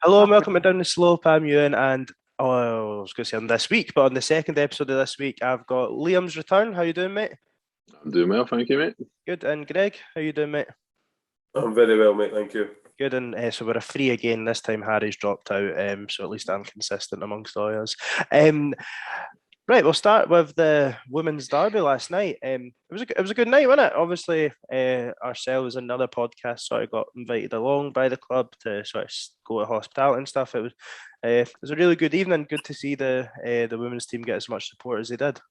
Hello and welcome to Down the Slope. I'm Ewan, and I was going to say on this week, but on the second episode of this week, I've got Liam's return. How you doing, mate? I'm doing well, thank you, mate. Good. And Greg, how you doing, mate? I'm very well, mate. Thank you. Good. And so we're a free again. This time Harry's dropped out, so at least I'm consistent amongst all of us. Right, we'll start with the women's derby last night. It was a good night, wasn't it? Obviously, ourselves and another podcast sort of got invited along by the club to sort of go to hospitality and stuff. It was a really good evening. Good to see the women's team get as much support as they did.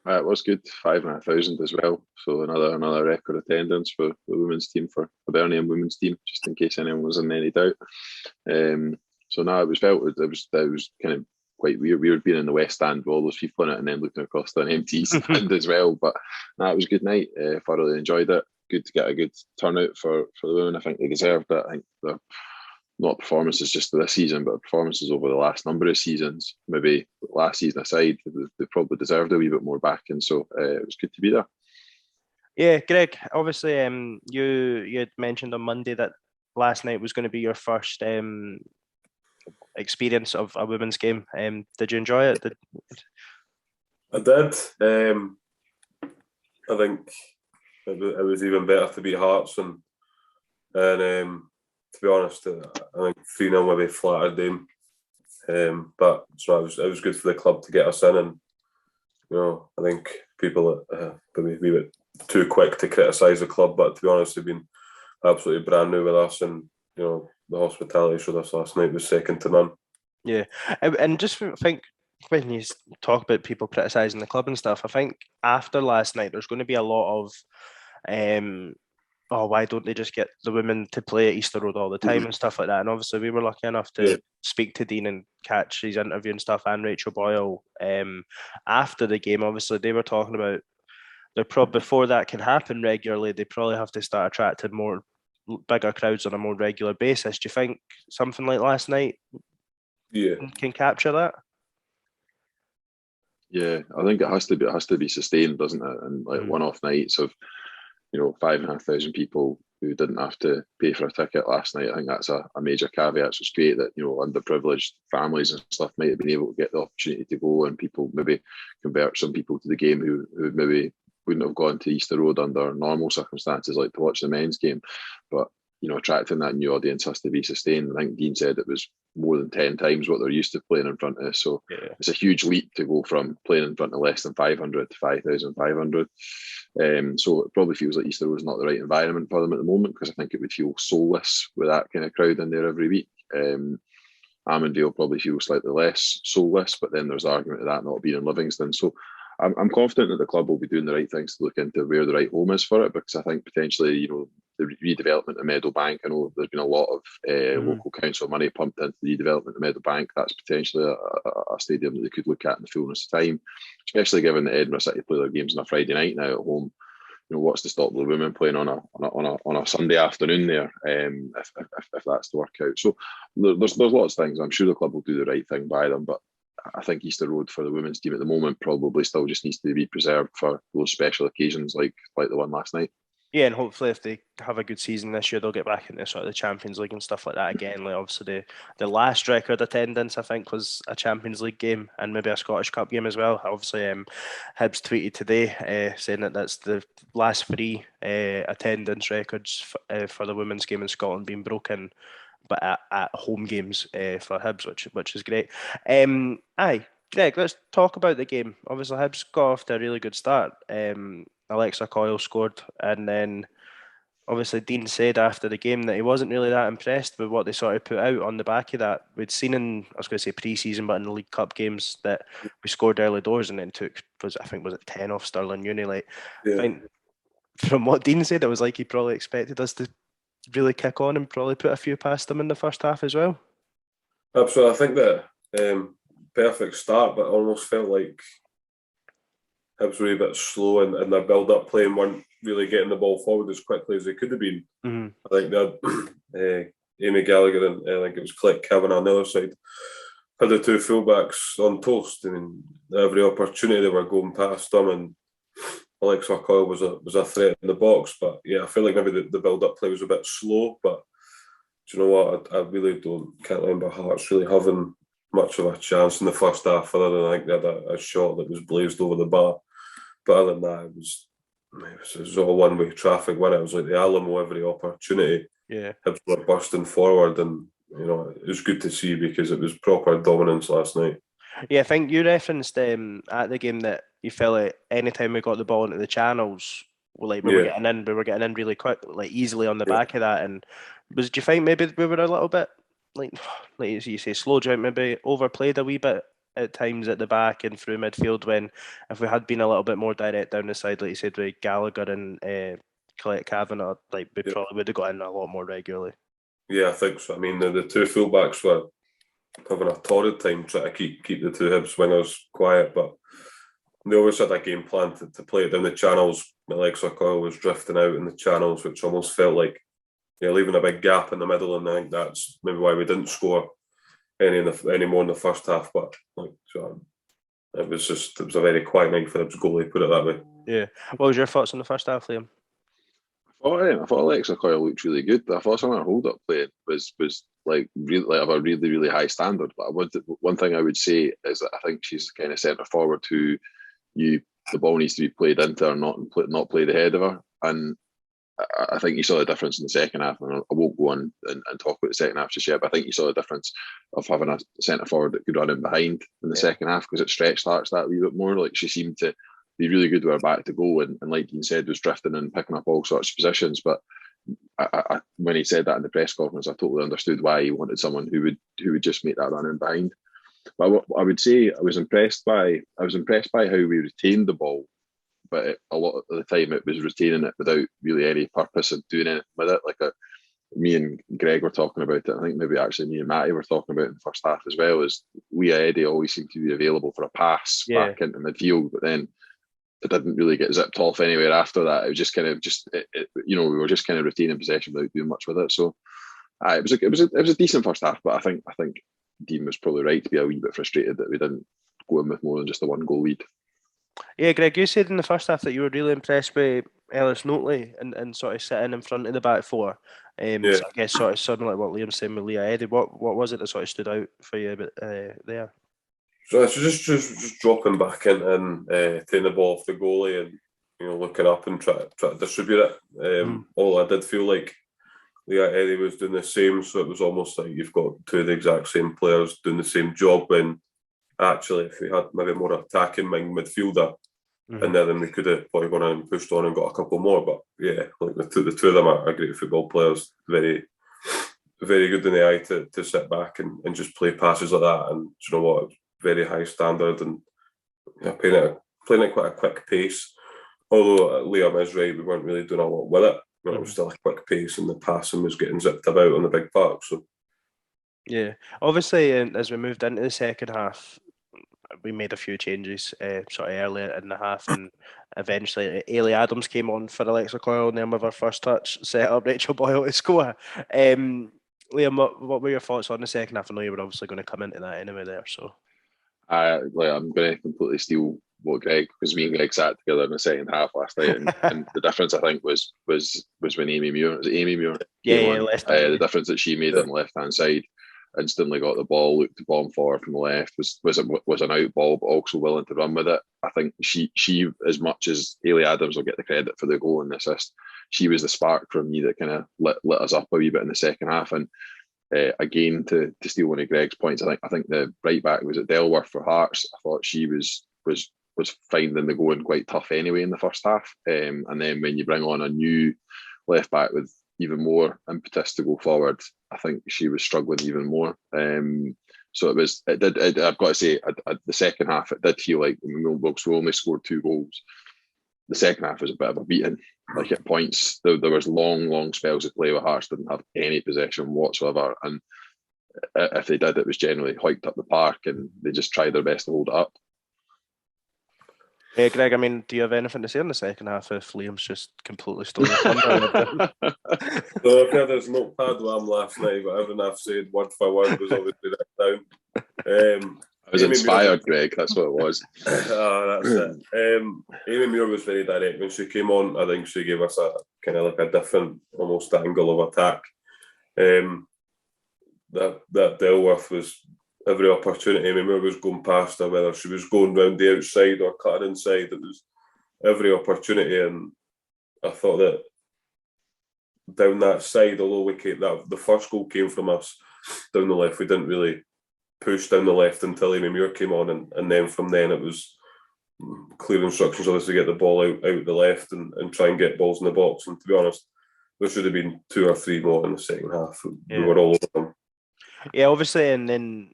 It was good, 5,500 as well. So another record attendance for the women's team, for the Hibernian Women's team, just in case anyone was in any doubt. So now it was kind of quite weird being in the West Stand with all those people in it and then looking across the empty stand as well. But no, it was a good night. Thoroughly enjoyed it. Good to get a good turnout for the women. I think they deserved it. I think they're not performances just for this season, but performances over the last number of seasons, maybe last season aside, they probably deserved a wee bit more backing. So it was good to be there. Yeah, Greg, obviously you had mentioned on Monday that last night was going to be your first experience of a women's game. Did you enjoy it? I did. I think it was even better to beat Hearts and to be honest, I think 3-0 maybe flattered them. But so it was good for the club to get us in, and I think people maybe a wee bit too quick to criticise the club, but to be honest, they've been absolutely brand new with us, and the hospitality showed us last night was second to none. Yeah, and just think when you talk about people criticising the club and stuff, I think after last night there's going to be a lot of oh, why don't they just get the women to play at Easter Road all the time and stuff like that? And obviously we were lucky enough to speak to Dean and catch his interview and stuff, and Rachel Boyle after the game. Obviously they were talking about before that can happen regularly, they probably have to start attracting more bigger crowds on a more regular basis. Do you think something like last night can capture that? Yeah, I think it has to be sustained, doesn't it? And like one-off nights of 5,500 people who didn't have to pay for a ticket last night. I think that's a major caveat. So it's great that underprivileged families and stuff might have been able to get the opportunity to go, and people maybe convert some people to the game who maybe wouldn't have gone to Easter Road under normal circumstances, like to watch the men's game. But attracting that new audience has to be sustained. I think Dean said it was more than 10 times what they're used to playing in front of. So It's a huge leap to go from playing in front of less than 500 to 5,500. So it probably feels like Easter was not the right environment for them at the moment, because I think it would feel soulless with that kind of crowd in there every week. Armandale probably feels slightly less soulless, but then there's the argument of that not being in Livingston. So I'm confident that the club will be doing the right things to look into where the right home is for it, because I think potentially, the redevelopment of Meadowbank, I know there's been a lot of local council money pumped into the redevelopment of Meadowbank. That's potentially a stadium that they could look at in the fullness of time, especially given that Edinburgh City play their games on a Friday night now at home. What's to stop the women playing on a Sunday afternoon there, if that's to work out? So there's lots of things. I'm sure the club will do the right thing by them, but I think Easter Road for the women's team at the moment probably still just needs to be preserved for those special occasions like the one last night. Yeah, and hopefully if they have a good season this year, they'll get back into sort of the Champions League and stuff like that again. Like obviously the last record attendance, I think, was a Champions League game and maybe a Scottish Cup game as well. Obviously, Hibs tweeted today saying that that's the last three attendance records for the women's game in Scotland being broken, but at home games for Hibs, which is great. Aye, Greg, let's talk about the game. Obviously, Hibs got off to a really good start. Alexa Coyle scored, and then obviously Dean said after the game that he wasn't really that impressed with what they sort of put out on the back of that. We'd seen in, I was going to say pre-season, but in the League Cup games that we scored early doors and then was it 10 off Stirling Uni. I think from what Dean said, it was like he probably expected us to really kick on and probably put a few past them in the first half as well. Absolutely. I think that perfect start, but almost felt like Hibs were a bit slow and their build-up play and weren't really getting the ball forward as quickly as they could have been. I think they had Amy Gallagher and I think it was Click Kavanagh on the other side had the two fullbacks on toast. I mean, every opportunity they were going past them, and Alexa Coyle was a threat in the box. But yeah, I feel like maybe the build-up play was a bit slow, but do you know what? I really can't remember Hearts really having much of a chance in the first half, other than I think they had a shot that was blazed over the bar. But other than that, it was all one-way traffic. When it was like the Alamo every opportunity, Hibs were bursting forward, and it was good to see because it was proper dominance last night. Yeah, I think you referenced at the game that you felt like anytime we got the ball into the channels, we were getting in really quick, like easily on the back of that. And do you think maybe we were a little bit like you say, slow down, maybe overplayed a wee bit at times at the back and through midfield, when if we had been a little bit more direct down the side, like you said, with Gallagher and Colette Kavanagh, we probably would have got in a lot more regularly. Yeah, I think so. I mean, the two fullbacks were having a torrid time trying to keep the two Hibs wingers quiet, but they always had a game plan to play it down the channels. Alexa Coyle was drifting out in the channels, which almost felt like leaving a big gap in the middle, and I think that's maybe why we didn't score any more in the first half. But it was a very quiet night for Hibs goalie, put it that way. Yeah. What was your thoughts on the first half, Liam? I thought Alexa Coyle looked really good, but I thought some of her hold-up play was really of a really, really high standard. But one thing I would say is that I think she's the kind of centre forward who the ball needs to be played into her, not played ahead of her. And I think you saw the difference in the second half. And I won't go on and talk about the second half just yet, but I think you saw the difference of having a centre forward that could run in behind in the second half, because it stretched Hearts that a wee bit more. Like, she seemed to be really good with her back to goal, and like Dean said, was drifting and picking up all sorts of positions. But when he said that in the press conference, I totally understood why he wanted someone who would just make that run in behind. But I would say I was impressed by how we retained the ball, but a lot of the time it was retaining it without really any purpose of doing anything with it. Like me and Greg were talking about it. I think maybe actually me and Mathie were talking about it in the first half as well. Is Eddie always seemed to be available for a pass back into midfield, but then it didn't really get zipped off anywhere after that. It was just we were just kind of retaining possession without doing much with it. So it was a decent first half, but I think Dean was probably right to be a wee bit frustrated that we didn't go in with more than just a 1-goal lead. Yeah, Greg, you said in the first half that you were really impressed with Ellis Notley and sort of sitting in front of the back four. So I guess sort of something like what Liam's saying with Leah Eddie. What was it that sort of stood out for you there? So it's just dropping back in and taking the ball off the goalie and looking up and try to distribute it. All I did feel like Leah Eddie was doing the same, so it was almost like you've got two of the exact same players doing the same job, when actually if we had maybe more attacking midfielder and then we could have probably gone in and pushed on and got a couple more. But yeah, like the two of them are great football players, very, very good in the eye to sit back and just play passes like that. And you know what, very high standard, and playing at quite a quick pace. Although Liam is right, we weren't really doing a lot with it. It was still a quick pace, and the passing was getting zipped about on the big park. So yeah, obviously, as we moved into the second half, we made a few changes sort of earlier in the half, and eventually Eilidh Adams came on for Alexa Coyle, and then with her first touch set up Rachel Boyle to score. Liam, what were your thoughts on the second half? I know you were obviously going to come into that anyway there, so. I'm going to completely steal what Greg, because me and Greg sat together in the second half last night, and the difference I think was when Amy Muir left the difference that she made on the left hand side, instantly got the ball, looked to bomb forward from the left, was an out ball, but also willing to run with it. I think she as much as Eilidh Adams will get the credit for the goal and the assist, she was the spark for me that kind of lit us up a wee bit in the second half. And again, to steal one of Greg's points, I think the right back was at Delworth for Hearts. I thought she was finding the going quite tough anyway in the first half, and then when you bring on a new left back with even more impetus to go forward, I think she was struggling even more. So I've got to say, the second half, it did feel like we only scored 2 goals. The second half was a bit of a beating. Like at points, there was long spells of play where Hearts didn't have any possession whatsoever, and if they did, it was generally hiked up the park, and they just tried their best to hold it up. Hey Greg, I mean, do you have anything to say in the second half if Liam's just completely stole your thunder? So I've had his notepad with him last night, but everything I've said word for word was obviously written down. I was inspired, Greg. That's what it was. That's it. Amy Muir was very direct when she came on. I think she gave us a kind of like a different, almost angle of attack. that Delworth was every opportunity. I mean, whoever was going past her, whether she was going round the outside or cutting inside, it was every opportunity. And I thought that down that side, although the first goal came from us down the left, we didn't really push down the left until Amy Muir came on, and then from then it was clear instructions on us to get the ball out the left and try and get balls in the box. And to be honest, there should have been 2 or 3 more in the second half. We were all over them. Yeah, obviously, and then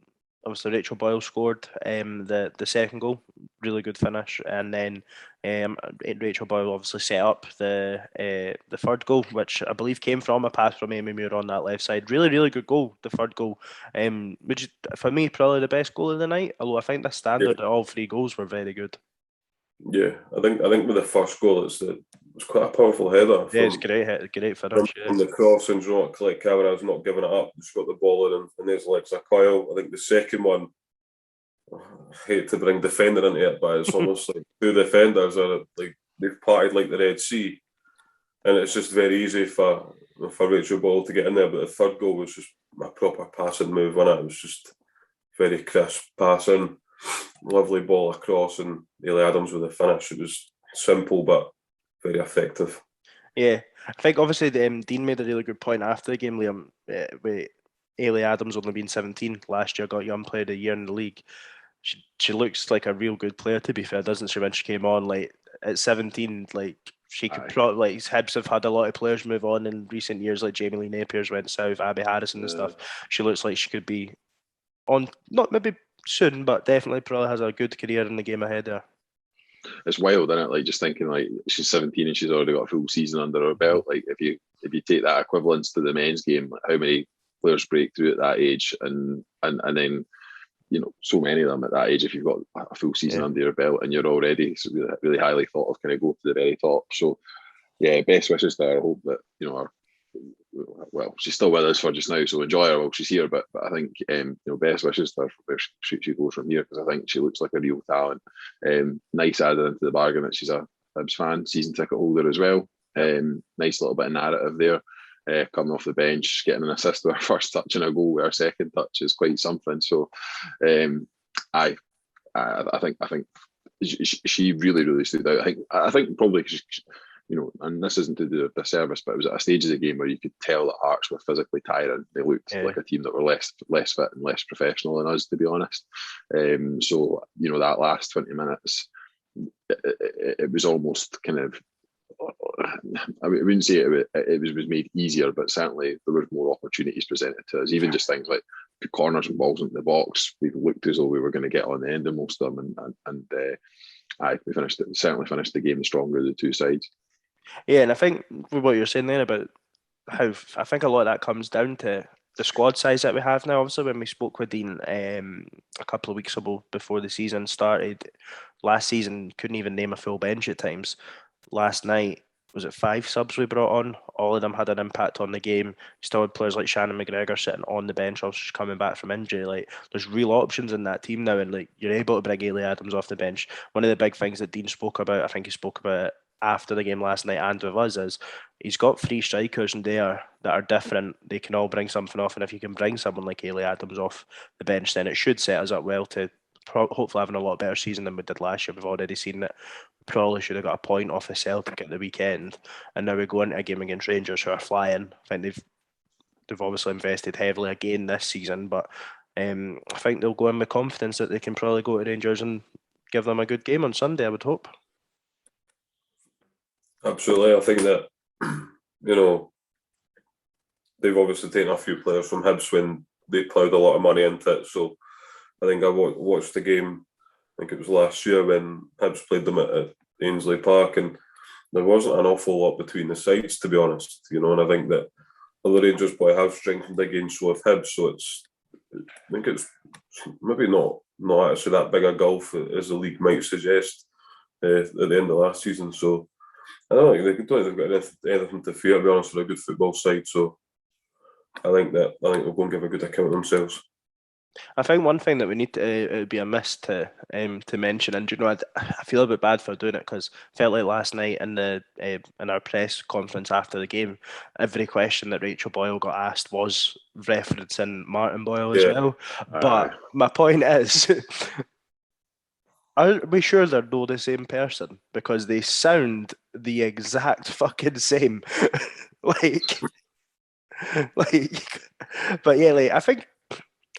Rachel Boyle scored the second goal, really good finish, and then Rachel Boyle obviously set up the third goal, which I believe came from a pass from Amy Muir on that left side. Really, really good goal, the third goal. Which for me probably the best goal of the night. Although I think the standard of all 3 goals were very good. Yeah, I think with the first goal, it's quite a powerful header. Yeah, it's great finish. From the cross, and Colette Cameron's not giving it up. She's got the ball in, and there's Alexa Coyle. I think the second one, I hate to bring defender into it, but it's almost like 2 defenders are like they've parted like the Red Sea, and it's just very easy for Rachel Ball to get in there. But the third goal was just a proper passing move on it. It was just very crisp passing, lovely ball across, and Eilidh Adams with the finish. It was simple but very effective. Yeah, I think obviously Dean made a really good point after the game, Liam, with Eilidh Adams only being 17 last year, got Young Player of the Year in the league. She looks like a real good player, to be fair, doesn't she? When she came on, like at 17, like she could probably, like Hibs have had a lot of players move on in recent years, like Jamie Lee Napier's went south, Abby Harrison and stuff. She looks like she could be on, not maybe soon, but definitely probably has a good career in the game ahead there. It's wild, isn't it? Like just thinking like she's 17 and she's already got a full season under her belt. Like if you take that equivalence to the men's game, like how many players break through at that age, and then so many of them at that age, if you've got a full season under your belt and you're already really, really highly thought of, kind of go to the very top. So yeah, best wishes to her. I hope that well, she's still with us for just now, so enjoy her while she's here. But I think best wishes to her for where she goes from here, because I think she looks like a real talent. Nice added into the bargain that she's a Hibs fan, season ticket holder as well. Nice little bit of narrative there. Coming off the bench, getting an assist with her first touch and a goal with her second touch is quite something. So, I think she really, really stood out. I think probably and this isn't to do with the service, but it was at a stage of the game where you could tell that Hearts were physically tiring. They looked like a team that were less fit and less professional than us, to be honest. So that last 20 minutes, it was almost kind of, I wouldn't say it was made easier, but certainly there were more opportunities presented to us. Even just things like corners and balls into the box, we looked as though we were going to get on the end of most of them, and we certainly finished the game stronger of the 2 sides. Yeah, and I think with what you're saying there about how I think a lot of that comes down to the squad size that we have now. Obviously, when we spoke with Dean a couple of weeks ago before the season started, last season couldn't even name a full bench at times. Last night, was it 5 subs we brought on? All of them had an impact on the game. Still had players like Shannon McGregor sitting on the bench, also just coming back from injury. Like, there's real options in that team now, and like you're able to bring Eilidh Adams off the bench. One of the big things that Dean spoke about, I think he spoke about it after the game last night and with us, is he's got 3 strikers in there that are different. They can all bring something off, and if you can bring someone like Eilidh Adams off the bench, then it should set us up well to hopefully having a lot better season than we did last year. We've already seen it. We probably should have got a point off the Celtic at the weekend, and now we go into a game against Rangers who are flying. I think they've obviously invested heavily again this season, but I think they'll go in with confidence that they can probably go to Rangers and give them a good game on Sunday, I would hope. Absolutely. I think that they've obviously taken a few players from Hibs when they ploughed a lot of money into it. So I think I watched the game, I think it was last year when Hibs played them at Ainsley Park, and there wasn't an awful lot between the sides, to be honest. And I think that the Rangers probably have strengthened against so with Hibs, so I think it's maybe not actually that big a gulf as the league might suggest at the end of last season. So I don't think they've got anything to fear, to be honest. They're a good football side, so I think they'll go and give a good account of themselves. I think one thing that we need to it would be amiss to mention, and I feel a bit bad for doing it because I felt like last night in the in our press conference after the game, every question that Rachel Boyle got asked was referencing Martin Boyle as well. But my point is, are we sure they're not the same person? Because they sound the exact fucking same. like, but yeah, like I think.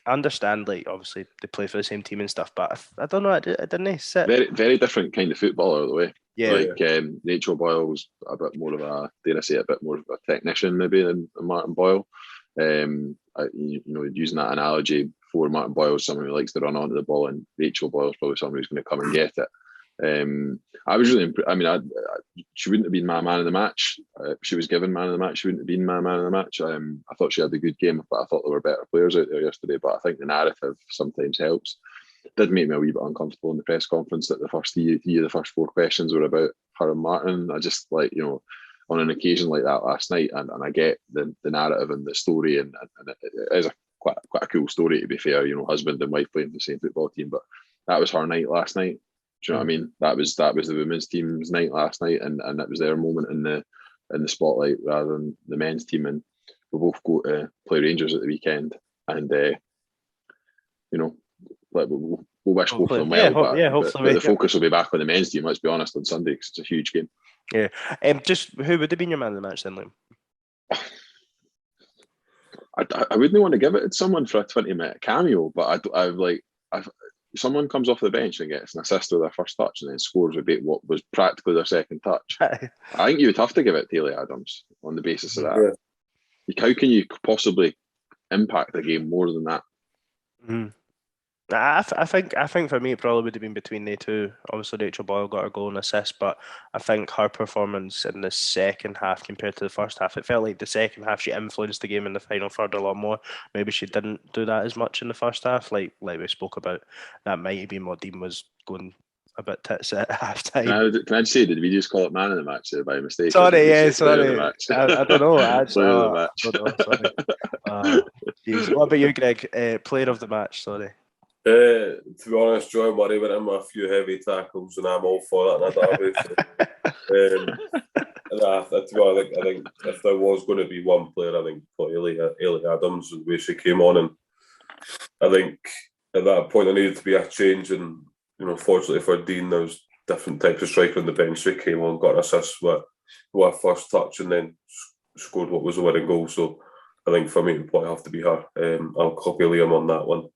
I understand, like, obviously they play for the same team and stuff, but I don't know, I didn't sit. Very, very different kind of footballer, the way. Yeah. Like, Rachel Boyle's a bit more of a, dare I say, a bit more of a technician maybe than Martin Boyle. Using that analogy before, Martin Boyle's someone who likes to run onto the ball, and Rachel Boyle's probably someone who's going to come and get it. I was really she wouldn't have been my man of the match. If she was given man of the match, she wouldn't have been my man of the match. I thought she had a good game, but I thought there were better players out there yesterday. But I think the narrative sometimes helps. It did make me a wee bit uncomfortable in the press conference that the first four questions were about her and Martin. I just on an occasion like that last night, and I get the narrative and the story, and it is quite a cool story, to be fair. Husband and wife playing for the same football team, but that was her night last night. Do you know what I mean? That was the women's team's night last night, and that was their moment in the spotlight rather than the men's team. And we both go to play Rangers at the weekend, and we'll wish both of them well. But the focus will be back on the men's team. Let's be honest, on Sunday, because it's a huge game. Yeah. Just who would have been your man of the match then, Liam? I wouldn't want to give it to someone for a 20-minute cameo, but if someone comes off the bench and gets an assist with their first touch and then scores with what was practically their second touch, I think you would have to give it to Eilidh Adams on the basis of that. Yeah. How can you possibly impact the game more than that? Mm. I think for me it probably would have been between the two. Obviously Rachel Boyle got her goal and assist, but I think her performance in the second half compared to the first half, it felt like the second half she influenced the game in the final third a lot more. Maybe she didn't do that as much in the first half, like we spoke about. That might have been what Dean was going a bit tits at half time. Can I just say, did we just call it man of the match there by mistake? Sorry. I don't know. Player of the match. I don't know, sorry. What about you, Greg? Player of the match, sorry. To be honest, Joy Murray went in with a few heavy tackles, and I'm all for that in a derby. I think if there was going to be one player, I think for Eilidh Adams, the way she came on, and I think at that point there needed to be a change. And fortunately for Dean, there was different types of striker on the bench. She came on, got an assist with a first touch, and then scored what was a winning goal. So I think for me, it would probably have to be her. I'll copy Liam on that one.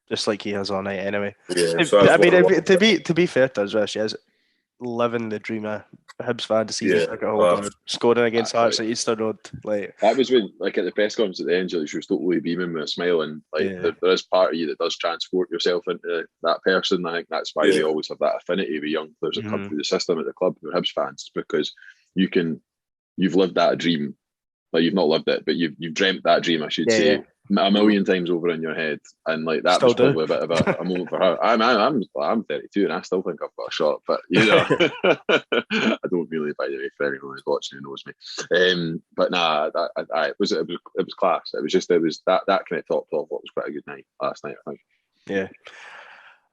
Just like he has all night anyway. Yeah, to be fair to her, she is living the dream of Hibs fantasy. Scoring against Hearts at Easter Road. That was when, at the press conference at the end, she was totally beaming with a smile, and there is part of you that does transport yourself into that person. I think that's why they always have that affinity with young players that come through the system at the club who are Hibs fans, because you've lived that dream. You've not lived it, but you've dreamt that dream, I should say, a million times over in your head, and that still was probably a bit of a moment for her. I'm 32 and I still think I've got a shot, but I don't really, by the way, for anyone who's watching who knows me. But it was class. It was that kind of top what was quite a good night last night, I think. Yeah.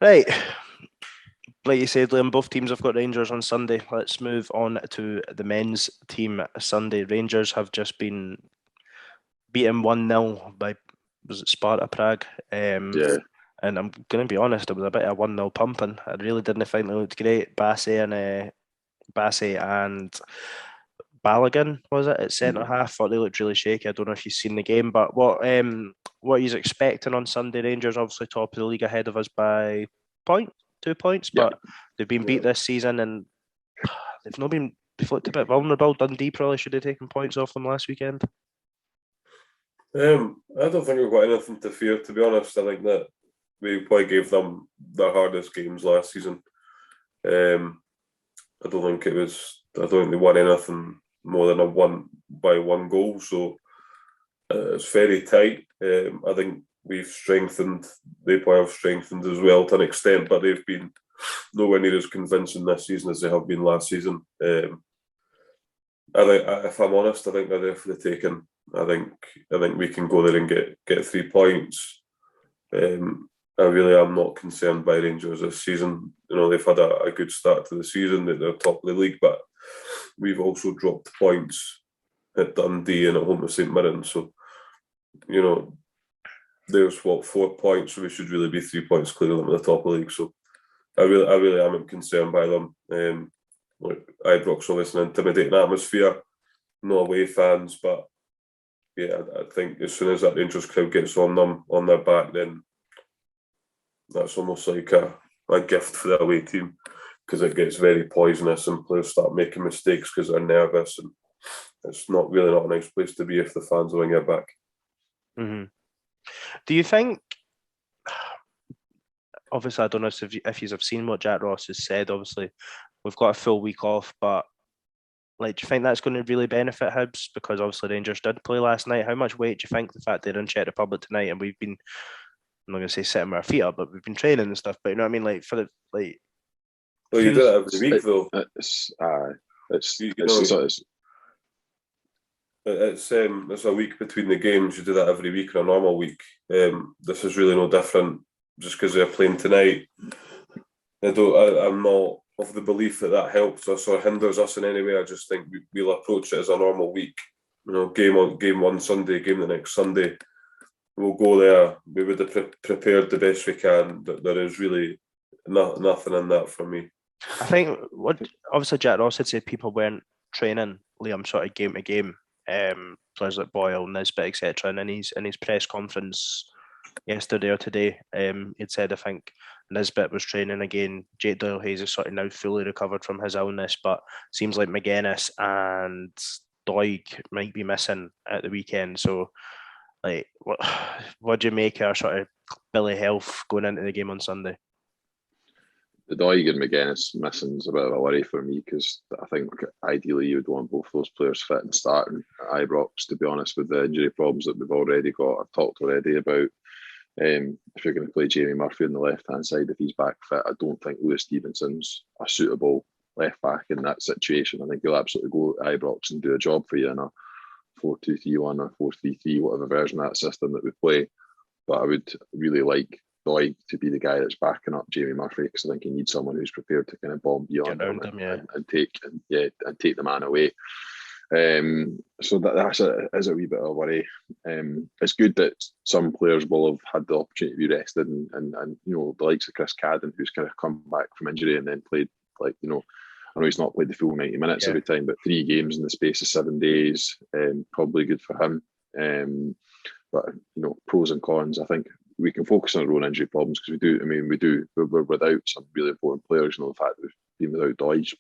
Right. Like you said, Liam, both teams have got Rangers on Sunday. Let's move on to the men's team Sunday. Rangers have just been beaten 1-0 by, was it Sparta Prague? And I'm going to be honest, it was a bit of 1-0 pumping. I really didn't think they looked great. Bassey and Balogun, was it, at centre half? Thought they looked really shaky. I don't know if you've seen the game, but what he's expecting on Sunday? Rangers obviously top of the league, ahead of us by 2 points, but they've been beat this season, and they've looked a bit vulnerable. Dundee probably should have taken points off them last weekend. I don't think we've got anything to fear, to be honest. I think that we probably gave them their hardest games last season. I don't think they won anything more than a 1 goal, so it's very tight. I think we've strengthened, they probably have strengthened as well to an extent, but they've been nowhere near as convincing this season as they have been last season. I think, if I'm honest, I think they're there for the taking. I think we can go there and get 3 points. I really am not concerned by Rangers this season. They've had a good start to the season. They're top of the league, but we've also dropped points at Dundee and at home to St Mirren. So, there's 4 points, so we should really be 3 points clear of them at the top of the league. So I really am concerned by them. Ibrox obviously an intimidating atmosphere, no away fans, but yeah, I think as soon as that Rangers crowd gets on them, on their back, then that's almost like a gift for the away team, because it gets very poisonous and players start making mistakes because they're nervous, and it's not a nice place to be if the fans are on your back. Mm-hmm. Do you think, obviously I don't know if you have seen what Jack Ross has said, obviously we've got a full week off, but do you think that's going to really benefit Hibs? Because obviously Rangers did play last night. How much weight do you think the fact they're in Czech Republic tonight, and we've been, I'm not going to say sitting with our feet up, but we've been training and stuff, but you know what I mean? Well, you do it every week though. It's a week between the games. You do that every week in a normal week. This is really no different. Just because they're playing tonight, I'm not of the belief that helps us or hinders us in any way. I just think we'll approach it as a normal week. Game one Sunday, game the next Sunday. We'll go there. We would have prepared the best we can. There is really nothing in that for me. I think obviously Jack Ross had said people weren't training Liam sort of game to game. Players like Boyle, Nisbet, etc. And in his press conference yesterday or today, he'd said I think Nisbet was training again. Jake Doyle-Hayes is sort of now fully recovered from his illness, but seems like McGuinness and Doig might be missing at the weekend. So, what do you make of sort of Billy Health going into the game on Sunday? The Doig and McGuinness missing is a bit of a worry for me, because I think ideally you would want both those players fit and starting at Ibrox, to be honest, with the injury problems that we've already got. I've talked already about if you're going to play Jamie Murphy on the left-hand side, if he's back fit, I don't think Lewis Stevenson's a suitable left-back in that situation. I think he'll absolutely go to Ibrox and do a job for you in a 4-2-3-1 or 4-3-3, whatever version of that system that we play. But I would really like Doig to be the guy that's backing up Jamie Murphy, because I think he needs someone who's prepared to kind of bomb beyond him and take the man away. So that's a wee bit of a worry. It's good that some players will have had the opportunity to be rested, and the likes of Chris Cadden, who's kind of come back from injury and then played, I know he's not played the full 90 minutes every time, but 3 games in the space of 7 days, probably good for him. But pros and cons, I think we can focus on our own injury problems, because we're without some really important players. The fact that we've been without Doig,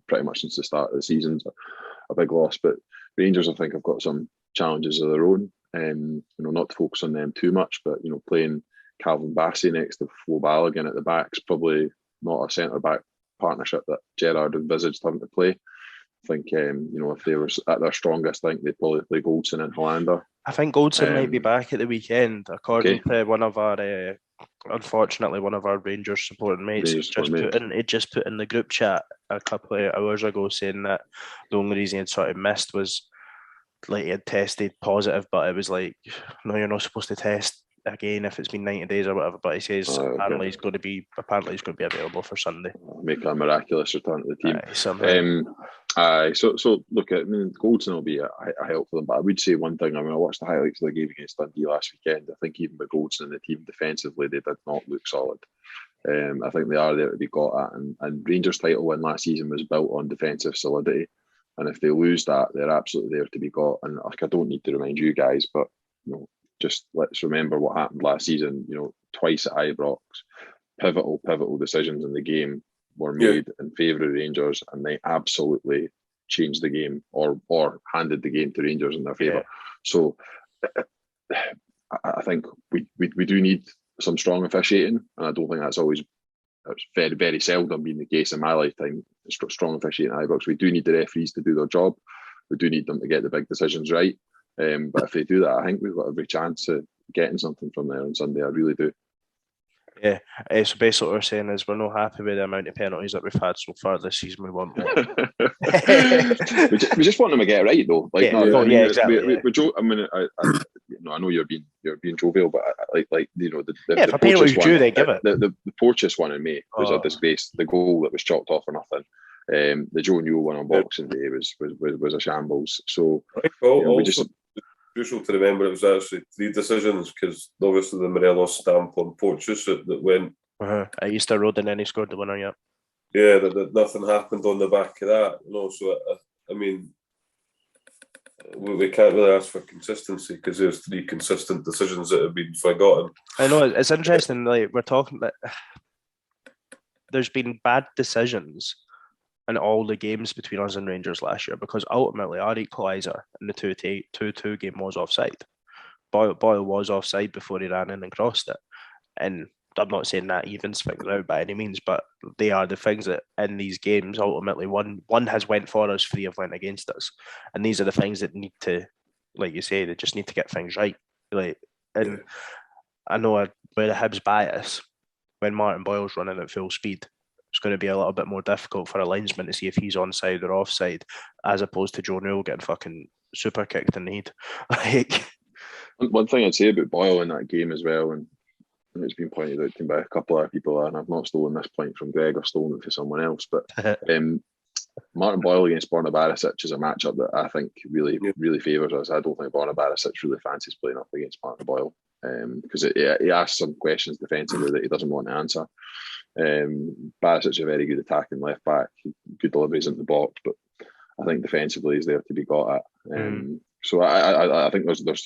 pretty much since the start of the season, a big loss. But Rangers, I think, have got some challenges of their own. Not to focus on them too much, but playing Calvin Bassey next to Flo Balogun at the back is probably not a centre back partnership that Gerrard envisaged having to play. I think if they were at their strongest, I think they'd probably play Goldson and Hollander. I think Goldson might be back at the weekend, according to one of our unfortunately one of our Rangers supporting mates. He just put in the group chat a couple of hours ago saying that the only reason he'd sort of missed was he had tested positive, but it was no, you're not supposed to test again if it's been 90 days or whatever. But he says apparently he's going to be available for Sunday. Make a miraculous return to the team. So look, Goldson will be a help for them, but I would say one thing. I watched the highlights of the game against Dundee last weekend. I think even with Goldson and the team defensively, they did not look solid. I think they are there to be got at, and Rangers' title win last season was built on defensive solidity, and if they lose that, they're absolutely there to be got. And I don't need to remind you guys, but just let's remember what happened last season. Twice at Ibrox, pivotal decisions in the game were made in favour of Rangers, and they absolutely changed the game or handed the game to Rangers in their favour. So I think we do need some strong officiating, and I don't think that's very, very seldom been the case in my lifetime. Strong officiating at Ibrox. We do need the referees to do their job. We do need them to get the big decisions right. But if they do that, I think we've got every chance of getting something from there on Sunday. I really do. Yeah, so basically what we're saying is we're not happy with the amount of penalties that we've had so far this season. We want more. we just want them to get it right, though. Exactly. I know you're being jovial, but If a penalty was due, they give it. The Porteous one in May was a disgrace. The goal that was chalked off for nothing. The Joe Newell one on Boxing Day was a shambles. So we just crucial to remember it was actually 3 decisions, because obviously the Morelos stamp on Porteous that went at Easter Road, and then he scored the winner. Yeah, that nothing happened on the back of that. So I mean, we can't really ask for consistency, because there's 3 consistent decisions that have been forgotten. I know, it's interesting. Like, we're talking about, there's been bad decisions in all the games between us and Rangers last year, because ultimately our equaliser in the 2-2 game was offside. Boyle was offside before he ran in and crossed it, and I'm not saying that evens things out by any means, but they are the things that in these games ultimately one has went for us, 3 have went against us, and these are the things that need to, like you say, they just need to get things right. I know with the Hibs bias, when Martin Boyle's running at full speed, it's going to be a little bit more difficult for a linesman to see if he's onside or offside, as opposed to Joe Newell getting fucking super kicked in the head. One thing I'd say about Boyle in that game as well, and it's been pointed out to me by a couple of people, and I've not stolen this point from Greg or stolen it from someone else, but Martin Boyle against Borna Barisic is a matchup that I think really favours us. I don't think Borna Barisic really fancies playing up against Martin Boyle, because he asks some questions defensively that he doesn't want to answer. Barisic is a very good attacking left back, good deliveries into the box, but I think defensively he's there to be got at. So I think there's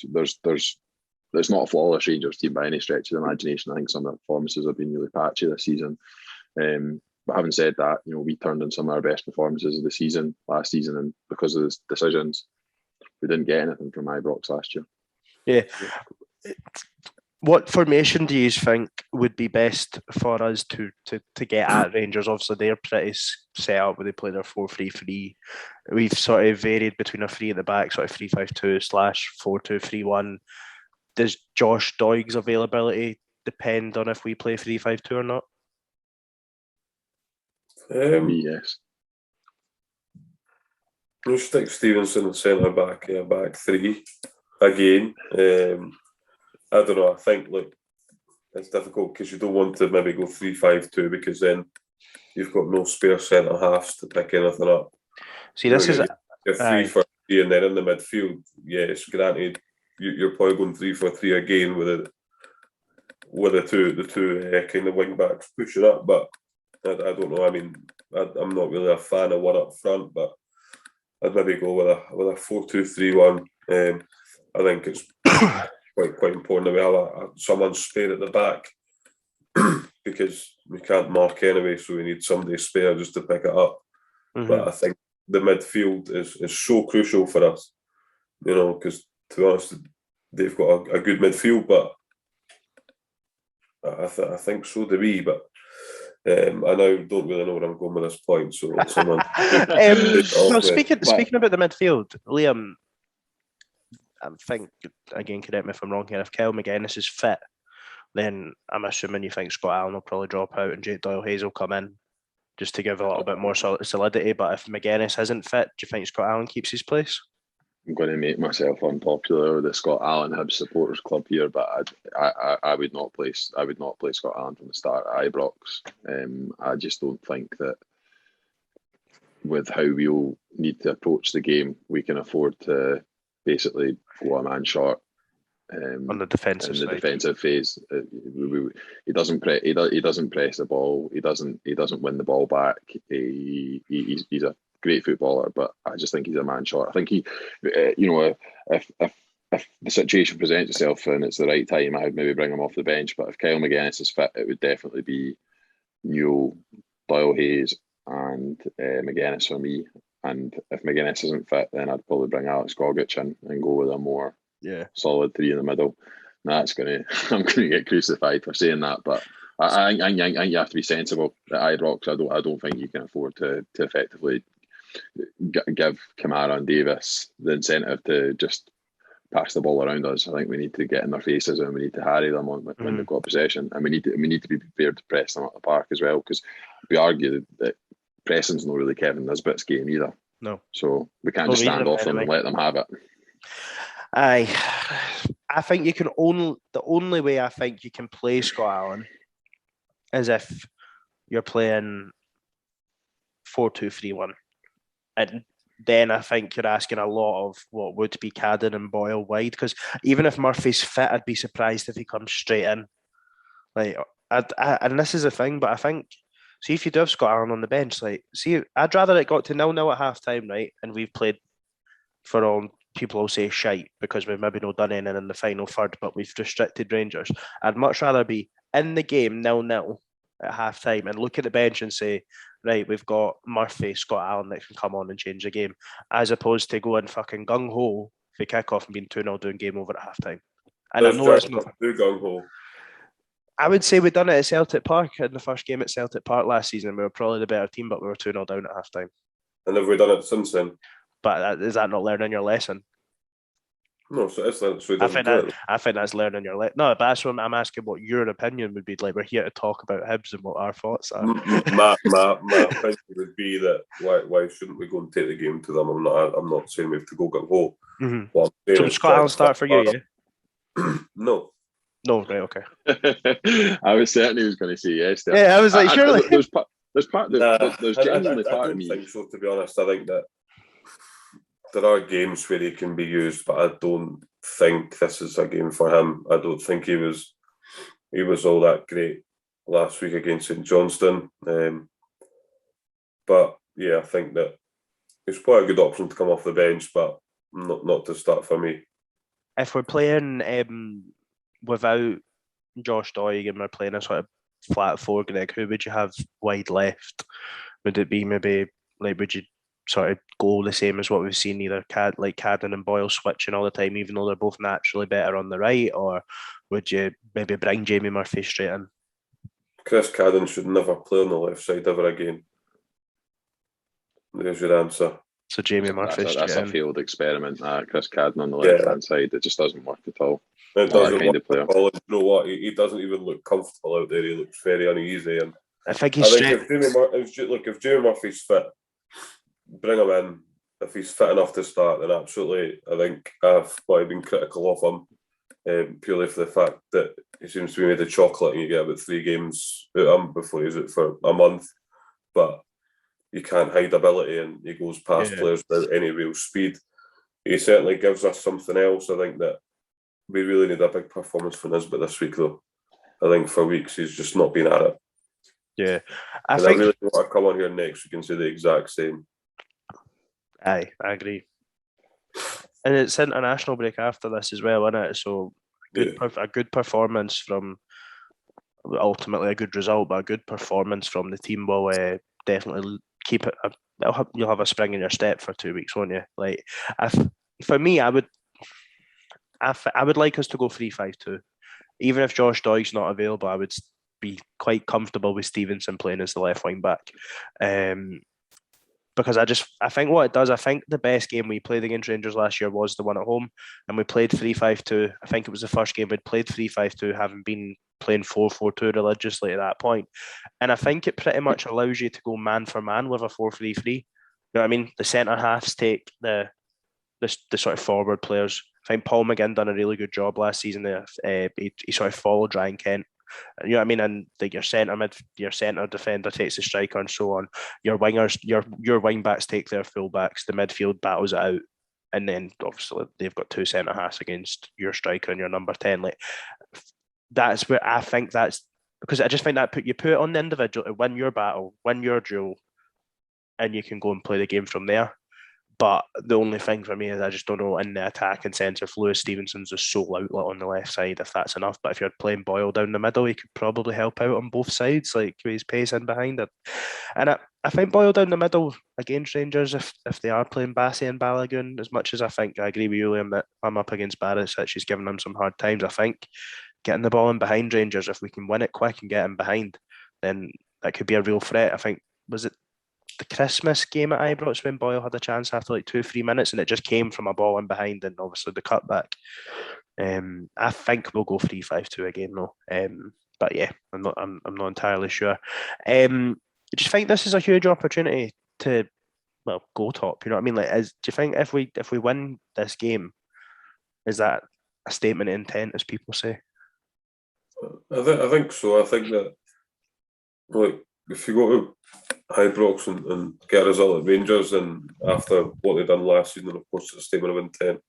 not a flawless Rangers team by any stretch of the imagination. I think some of the performances have been really patchy this season. But having said that, we turned in some of our best performances of the season last season, and because of the decisions, we didn't get anything from Ibrox last year. Yeah. What formation do you think would be best for us to get at Rangers? Obviously, they're pretty set up where they play their 4-3-3. We've sort of varied between a 3 at the back, sort of 3-5-2/4-2-3-1. Does Josh Doig's availability depend on if we play 3-5-2 or not? Yes. We'll stick Stevenson in centre back, back 3 again. I don't know. I think it's difficult because you don't want to maybe go 3-5-2, because then you've got no spare centre halves to pick anything up. See, this is you're 3-4-3, and then in the midfield, yes, granted, you're probably going 3-4-3 again with the two kind of wing backs pushing up. But I don't know. I mean, I'm not really a fan of one up front, but I'd maybe go with a 4-2-3-1. I think it's quite important that we have someone spare at the back, because we can't mark anyway, so we need somebody spare just to pick it up. But I think the midfield is so crucial for us, because to be honest, they've got a good midfield, but I think so do we. But I now don't really know where I'm going with this point, so someone. Speaking about the midfield, Liam, I think, again, correct me if I'm wrong here, if Kyle McGuinness is fit, then I'm assuming you think Scott Allen will probably drop out and Jake Doyle-Hayes will come in just to give a little bit more solidity. But if McGuinness isn't fit, do you think Scott Allen keeps his place? I'm going to make myself unpopular with the Scott Allen Hibs supporters club here, but I would not play Scott Allen from the start at Ibrox. I just don't think that with how we'll need to approach the game, we can afford to basically go a man short on the defensive side. Defensive phase. He doesn't press the ball. He doesn't win the ball back. He's a great footballer, but I just think he's a man short. I think if the situation presents itself and it's the right time, I would maybe bring him off the bench. But if Kyle McGuinness is fit, it would definitely be Newell, Doyle-Hayes, and McGuinness for me. And if McGuinness isn't fit, then I'd probably bring Alex Gogic in and go with a more solid 3 in the middle. I'm going to get crucified for saying that, but I think you have to be sensible at Ibrox. I don't think you can afford to effectively give Kamara and Davis the incentive to just pass the ball around us. I think we need to get in their faces and we need to harry them when they've got possession, and we need to be prepared to press them up the park as well, because we argue that pressing's not really Kevin Nisbet's game either. No. So we can't just stand off them and let them have it. Aye. I think you can the only way I think you can play Scott Allen is if you're playing 4-2-3-1. And then I think you're asking a lot of what would be Cadden and Boyle wide, because even if Murphy's fit, I'd be surprised if he comes straight in. Like, and this is the thing, but I think, see, if you do have Scott Allen on the bench, like, see, I'd rather it got to 0-0 at half time, right? And we've played, for all people will say, shite because we've maybe not done anything in the final third, but we've restricted Rangers. I'd much rather be in the game 0-0 at half time and look at the bench and say, right, we've got Murphy, Scott Allen that can come on and change the game, as opposed to going fucking gung ho for kick off and being 2-0 doing game over at half time. And I know it's not gung ho. I would say we'd done it at Celtic Park in the first game at Celtic Park last season. We were probably the better team, but we were 2-0 down at half time. And have we done it since then? But is that not learning your lesson? No, so it's like, so I think that's learning your lesson. No, but that's what I'm asking what your opinion would be. Like, we're here to talk about Hibs and what our thoughts are. My opinion would be that why shouldn't we go and take the game to them? I'm not saying we have to go gung ho. Mm-hmm. So Scott Allen start for you, yeah? No. No, right, okay. I was certain he was going to say yes. There. Yeah, I was like, surely. There's genuinely part of me. I don't think so, to be honest. I think that there are games where he can be used, but I don't think this is a game for him. I don't think he was all that great last week against St Johnstone. But yeah, I think that it's quite a good option to come off the bench, but not to start for me. If we're playing without Josh Doig and we're playing a sort of flat four, Greg, who would you have wide left? Would it be maybe, like, would you sort of go the same as what we've seen, either Cadden and Boyle switching all the time, even though they're both naturally better on the right, or would you maybe bring Jamie Murphy straight in? Chris Cadden should never play on the left side ever again. There's your answer. So Jamie Murphy straight in. That's a failed experiment. Chris Cadden on the left-hand side, it just doesn't work at all. It doesn't work at all. You know what? He doesn't even look comfortable out there. He looks very uneasy. And I think if Jamie Murphy's fit, bring him in. If he's fit enough to start, then absolutely. I think I've been critical of him purely for the fact that he seems to be made of chocolate and you get about 3 games out of him before he's out for a month. But you can't hide ability and he goes past players without any real speed. He certainly gives us something else. I think that we really need a big performance from Nisbet this week, though. I think for weeks he's just not been at it. Yeah. I really want to come on here next week and say the exact same. Aye, I agree. And it's international break after this as well, isn't it? So a good performance from, ultimately a good result, but a good performance from the team will definitely keep it. You'll have a spring in your step for 2 weeks, won't you? Like, for me, I would like us to go 3-5-2. Even if Josh Doig's not available, I would be quite comfortable with Stevenson playing as the left wing back. Because I think what it does, I think the best game we played against Rangers last year was the one at home, and we played 3-5-2. I think it was the first game we'd played 3-5-2, having been playing 4-4-2 religiously at that point. And I think it pretty much allows you to go man for man with a 4-3-3. You know what I mean? The centre halves take the sort of forward players. I think Paul McGinn done a really good job last season. He sort of followed Ryan Kent. You know what I mean? And like your centre defender takes the striker and so on. Your wingers, your wing backs take their full backs. The midfield battles it out, and then obviously they've got 2 centre halves against your striker and your number 10. Like, that's where I think that's, because I just think that you put it on the individual to win your battle, win your duel, and you can go and play the game from there. But the only thing for me is I just don't know, in the attacking sense, if Lewis Stevenson's the sole outlet on the left side, if that's enough. But if you're playing Boyle down the middle, he could probably help out on both sides, like with his pace in behind it. And I think Boyle down the middle against Rangers, if they are playing Bassey and Balogun, as much as I think I agree with you, Liam, that I'm up against Barisic, she's giving him some hard times. I think getting the ball in behind Rangers, if we can win it quick and get him behind, then that could be a real threat. I think, was it the Christmas game at Ibrox when Boyle had a chance after like 2-3 minutes and it just came from a ball in behind and obviously the cutback. I think we'll go 3-5-2 again though. But yeah, I'm not entirely sure. I just think this is a huge opportunity to, go top. You know what I mean? Like, do you think if we win this game, is that a statement of intent, as people say. I think so. I think that, like, if you go to Ibrox and get a result at Rangers, and after what they've done last season, of course, it's a statement of intent.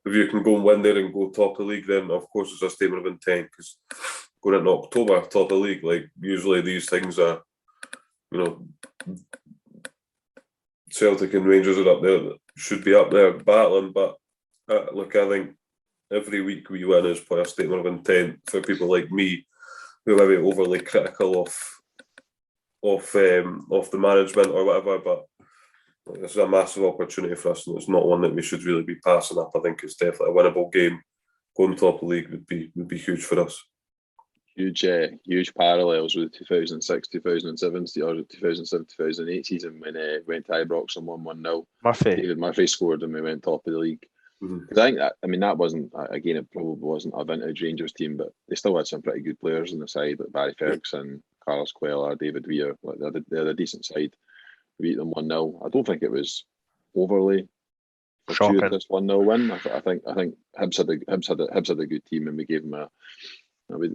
If you can go and win there and go top of the league, then of course it's a statement of intent, because going into October, top of the league, like, usually these things are, Celtic and Rangers are up there, should be up there battling, but look, I think every week we win is probably a statement of intent for people like me, who are maybe overly critical of the management or whatever, but this is a massive opportunity for us, and it's not one that we should really be passing up. I think it's definitely a winnable game. Going top of the league would be huge for us. Huge parallels with 2006, 2007, or 2007, 2008 season when went to Ibrox and won 1-0. David Murphy scored and we went top of the league. Because I think that wasn't, again, it probably wasn't a vintage Rangers team, but they still had some pretty good players on the side, like Barry Ferguson, Carlos Cuellar, David Villa. Like they're a decent side. We beat them 1-0. I don't think it was overly fortuitous 1-0 win. I think Hibs had a good team, and we gave them we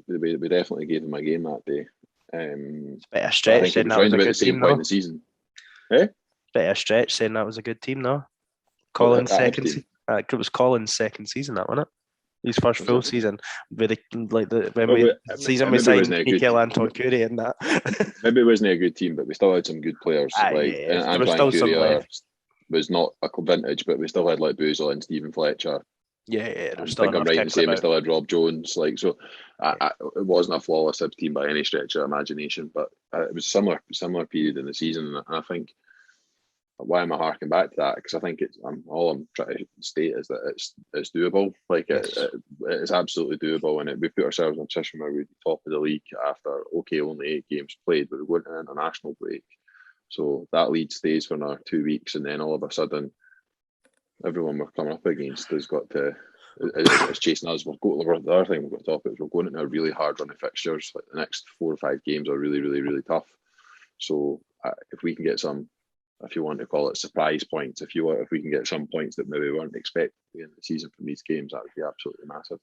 definitely gave them a game that day. It's a bit of a stretch saying that was a good team, though. In the season. Bit of a stretch saying that was a good team, though. Colin's second season. It was Colin's second season, that wasn't it? His first full season. With season we signed Mikel Anton Curie and that. Maybe it wasn't a good team, but we still had some good players. Anton Curie was not a vintage, but we still had like Boozle and Stephen Fletcher. I think I'm right in saying we still had Rob Jones. It wasn't a flawless Hibs team by any stretch of imagination, but it was a similar period in the season, and I think, why am I harking back to that? Because I think all I'm trying to state is that it's doable. It's absolutely doable, and we put ourselves in a position where we'd be top of the league after only 8 games played, but we're going to an international break. So that lead stays for another 2 weeks, and then all of a sudden, everyone we're coming up against has got to. It's chasing us. The other thing we've got to talk about is we're going into a really hard run of fixtures. Like the next 4 or 5 games are really, really, really tough. So if we can get some, if you want to call it surprise points, if we can get some points that maybe we weren't expecting in the season from these games, that would be absolutely massive.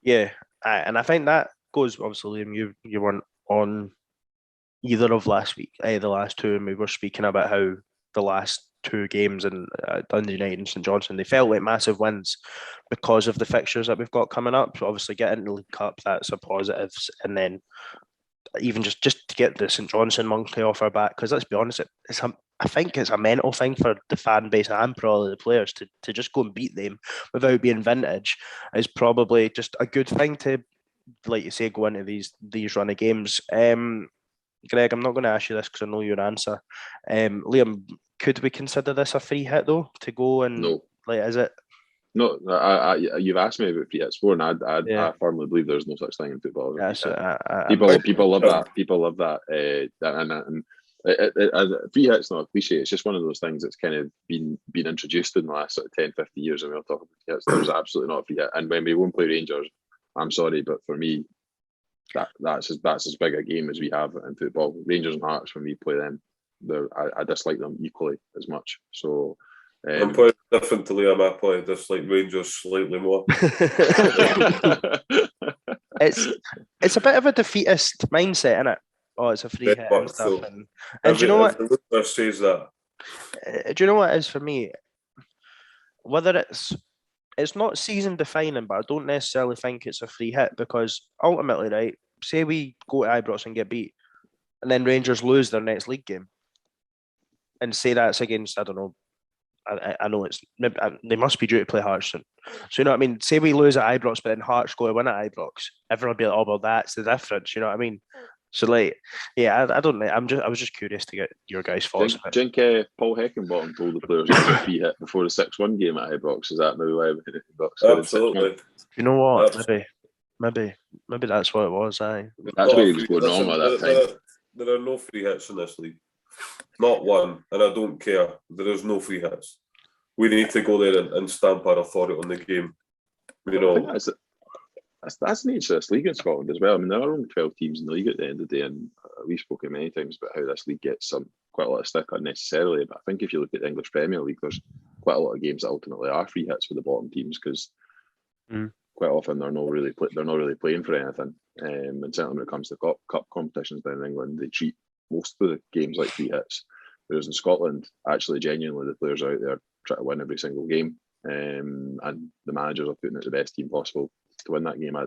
Yeah, and I think that goes, obviously, Liam, you weren't on either of last week, the last 2, and we were speaking about how the last 2 games in Dundee United and St Johnstone, they felt like massive wins because of the fixtures that we've got coming up. So obviously getting the League Cup, that's a positive, and then even just to get the St Johnstone monkey off our back, because let's be honest, I think it's a mental thing for the fan base and probably the players to just go and beat them without being vintage is probably just a good thing to, like you say, go into these run of games. Greg, I'm not going to ask you this because I know your answer. Liam, could we consider this a free hit though to go and no? Is it? No, you've asked me about free hits before, and I firmly believe there's no such thing in football. People love that. People love that. Free hit's not a cliche. It's just one of those things that's kind of been introduced in the last sort of 10, 50 years, and we'll talk about free hits. There's absolutely not a free hit. And when we won't play Rangers, I'm sorry, but for me, that's as big a game as we have in football. Rangers and Hearts, when we play them, I dislike them equally as much. So I'm probably different to Liam. I probably dislike Rangers slightly more. It's a bit of a defeatist mindset, isn't it? Oh, it's a free hit and stuff. So. And do you know what? Says that. Do you know what it is for me? Whether it's not season defining, but I don't necessarily think it's a free hit, because ultimately, right, say we go to Ibrox and get beat, and then Rangers lose their next league game, and say that's against, I don't know, I know they must be due to play Hearts soon. So you know what I mean? Say we lose at Ibrox, but then Hearts go to win at Ibrox, everyone will be like, oh well, that's the difference. You know what I mean? So I don't know. I was just curious to get your guys' thoughts. Do you think Paul Heckingbottom told the players to free hit before the 6-1 game at Ibrox? Is that maybe why we hit Ibrox? Absolutely. You know what? Maybe that's what it was. That's where he was going on at that time. There are no free hits in this league. Not one, and I don't care. There is no free hits. We need to go there and stamp our authority on the game. You know, that's the nature of this league in Scotland as well. I mean, there are only 12 teams in the league at the end of the day, and we've spoken many times about how this league gets quite a lot of stick unnecessarily. But I think if you look at the English Premier League, there's quite a lot of games that ultimately are free hits for the bottom teams, because quite often they're not really playing for anything. And certainly when it comes to cup competitions down in England, they treat most of the games like free hits. Whereas in Scotland, actually, genuinely, the players are out there trying to win every single game, and the managers are putting out the best team possible to win that game. I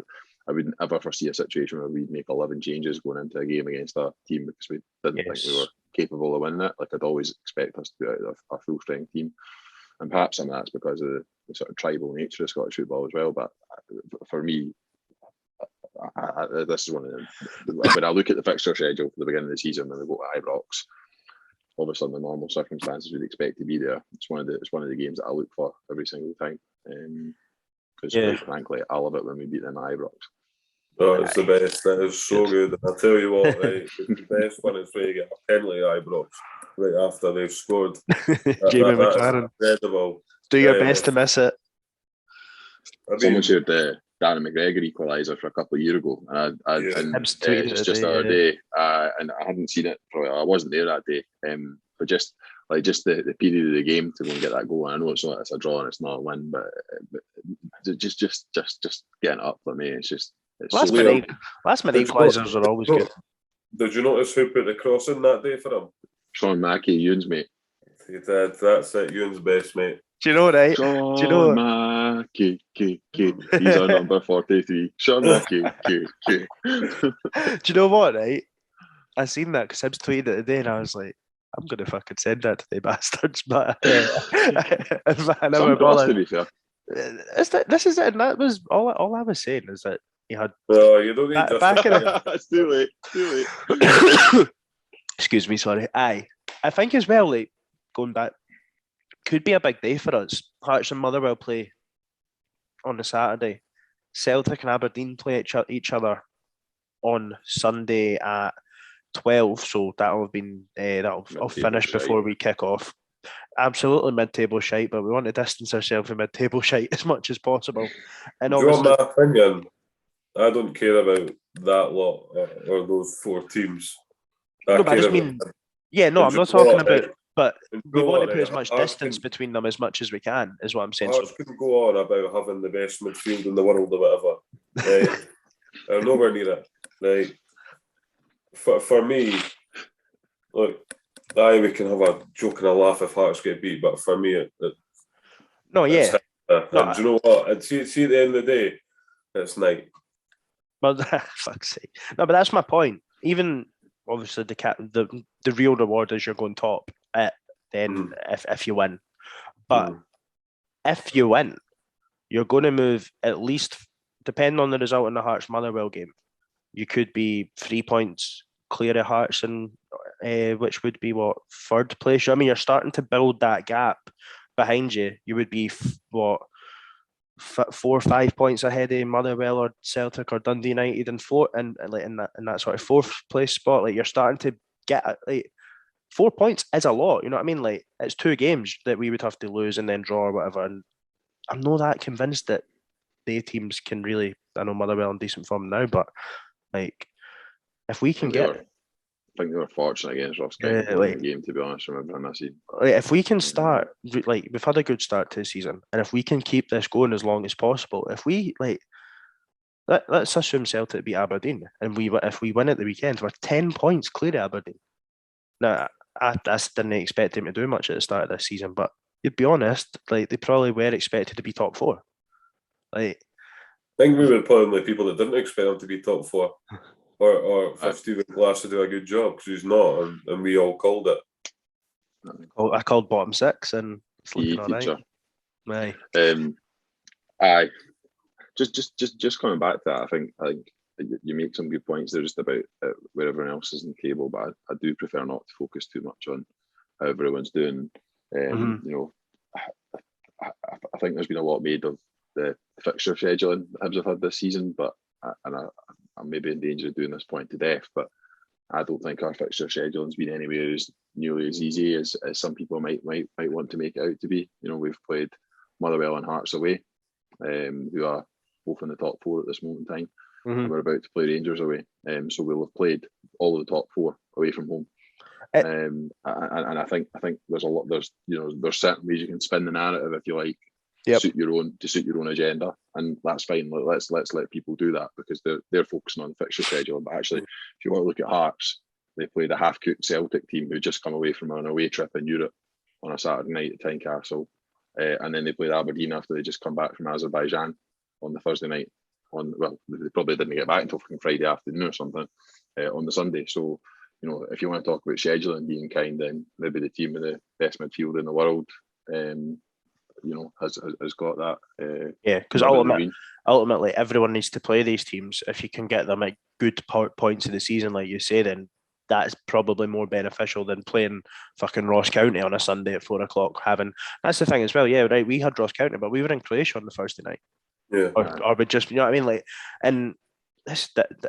wouldn't ever foresee a situation where we'd make 11 changes going into a game against a team because we didn't think we were capable of winning it. Like, I'd always expect us to be out a full strength team, and perhaps some of that's because of the sort of tribal nature of Scottish football as well. But for me, this is one of them. When I look at the fixture schedule for the beginning of the season, when we go to Ibrox, obviously under normal circumstances we'd expect to be there. It's one of the games that I look for every single time. Because quite frankly, I love it when we beat them at Ibrox. Oh, it's the best. That is so good. And I tell you what, right, the best one is when you get a penalty at Ibrox right after they've scored. Jamie McLaren. Incredible. Do your best to miss it. Someone shared the Darren McGregor equaliser for a couple of years ago, and just the other day, and I hadn't seen it. I wasn't there that day, but just the period of the game to go and get that goal. And I know it's a draw and it's not a win, but just getting up for me, it's last minute equalisers are always good. Did you notice who put the cross in that day for him? Sean Mackey, Ewan's mate. He did. That's it. Ewan's best mate. Do you know, right? Sean Mackey, he's our number 43. Sean Mackey, Do you know what, right? I seen that because Hibs tweeted it today and I was like, I'm going to fucking send that to the bastards. But I never bothered. To be fair. This is it. And that was all I was saying is that he had. No, you don't need back in It's too late. Excuse me, sorry. I think as well, like, going back, could be a big day for us. Hearts and Motherwell play on the Saturday. Celtic and Aberdeen play each other on Sunday at 12. So that'll have been that'll finish before we kick off. Absolutely mid-table shite, but we want to distance ourselves from mid-table shite as much as possible. And do you want my opinion? I don't care about that lot or those four teams. No, but I just mean, I'm not talking about. But we want to put as much distance between them as much as we can, is what I'm saying. I couldn't go on about having the best midfield in the world or whatever. Right? I'm nowhere near it. Right? For me, look, we can have a joke and a laugh if Hearts get beat, but for me, and do you know what? See, at the end of the day, it's night. But fuck's sake. No, but that's my point. Even obviously the real reward is you're going top. Then if you win, but if you win, you're going to move at least, depending on the result in the Hearts Motherwell game, you could be 3 points clear of Hearts, and which would be what, third place. I mean, you're starting to build that gap behind you. You would be 4 or 5 points ahead of Motherwell or Celtic or Dundee United, and in that sort of fourth place spot. Like, you're starting to get like 4 points is a lot, you know what I mean? Like, it's 2 games that we would have to lose and then draw or whatever. And I'm not that convinced that the teams can really. I know Motherwell in decent form now, but like, if we can I think they were fortunate against Ross County in the game, to be honest. If we can start, like, we've had a good start to the season, and if we can keep this going as long as possible, if we let's assume Celtic beat Aberdeen, and if we win at the weekend, we're 10 points clear of Aberdeen. Now, I didn't expect them to do much at the start of this season, but to be honest, like, they probably were expected to be top 4. Like, I think we were probably people that didn't expect them to be top 4, or for Stephen Glass to do a good job, because he's not, and we all called it. I called bottom 6, and it's looking all right. Aye. Just coming back to that, I think you make some good points there just about where everyone else is in the table, but I do prefer not to focus too much on how everyone's doing. You know, I think there's been a lot made of the fixture scheduling Hibs have had this season, but I'm maybe in danger of doing this point to death, but I don't think our fixture scheduling's been anywhere as nearly as easy as some people might want to make it out to be. You know, we've played Motherwell and Hearts away, who are both in the top 4 at this moment in time. And we're about to play Rangers away, so we'll have played all of the top 4 away from home. And I think there's certain ways you can spin the narrative, if you like, to suit your own agenda, and that's fine. Let's let people do that because they're focusing on the fixture schedule. But actually, if you want to look at Hearts, they played a half-cooked Celtic team who just come away from an away trip in Europe on a Saturday night at Tynecastle, and then they played Aberdeen after they just come back from Azerbaijan on the Thursday night. They probably didn't get back until Friday afternoon or something on the Sunday. So, if you want to talk about scheduling being kind, then maybe the team with the best midfield in the world, has got that. Because ultimately everyone needs to play these teams. If you can get them at good points of the season, like you say, then that's probably more beneficial than playing fucking Ross County on a Sunday at 4 o'clock. That's the thing as well. Yeah, right. We had Ross County, but we were in Croatia on the Thursday night. Yeah. Or we just, you know what I mean? Like, and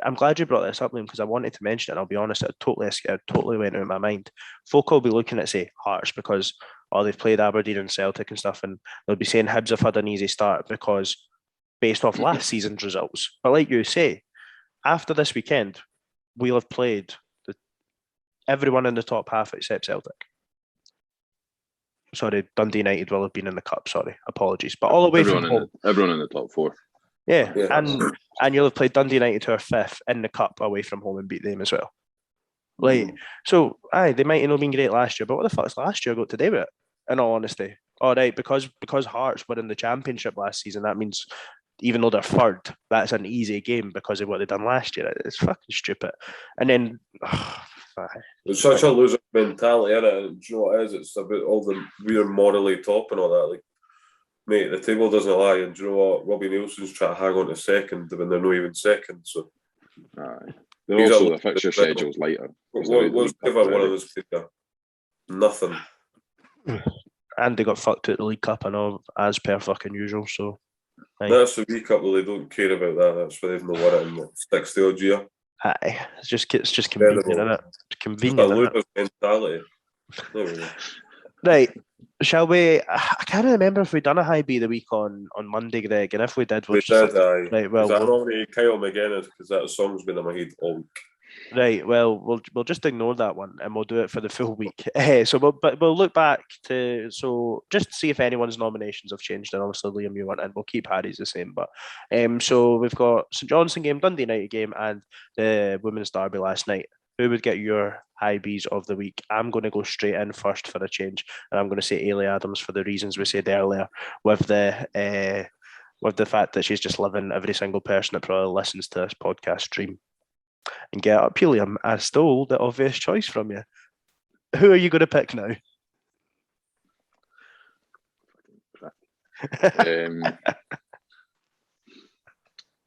I'm glad you brought this up, Liam, because I wanted to mention it. And I'll be honest, it totally went out of my mind. Folk will be looking at, say, Hearts because they've played Aberdeen and Celtic and stuff, and they'll be saying Hibs have had an easy start because based off last season's results. But like you say, after this weekend, we'll have played everyone in the top half except Celtic. Sorry, Dundee United will have been in the cup. Sorry, apologies. But all away from home. Everyone in the top four. Yeah, and you'll have played Dundee United to our fifth in the cup away from home and beat them as well. Like, so, they might have not been great last year, but what the fuck's last year got to do with it? In all honesty, all right, because Hearts were in the Championship last season, that means even though they're third, that's an easy game because of what they've done last year. It's fucking stupid. And then, it's such a loser mentality, isn't it? And do you know what it is? It's about all the we're morally top and all that. Like, mate, the table doesn't lie. And do you know what? Robbie Nielsen's trying to hang on to second when they're not even second. So, they're also the fixture schedule's lighter. What's give one of those people? Nothing. And they got fucked at the League Cup and all, as per fucking usual. So that's the League Cup, though. They don't care about that. That's why they've not won it in 60 odd year. It's just convenient, isn't it? It's convenient. It's a loser's mentality. Right. Shall we? I can't remember if we done a Hibee the week on Monday, Greg, and if we did, we did. Right. Well, I nominated Kyle McGuinness because that song's been in my head all week. Right. Well, we'll just ignore that one and we'll do it for the full week. So we'll look back to just see if anyone's nominations have changed. And obviously, Liam, you want, and we'll keep Harry's the same. But so we've got St Johnstone game, Dundee United game, and the Women's Derby last night. Who would get your Hibees of the week? I'm going to go straight in first for a change, and I'm going to say Eilidh Adams for the reasons we said earlier, with the fact that she's just living every single person that probably listens to this podcast stream. And get up, Liam. I stole the obvious choice from you. Who are you going to pick now?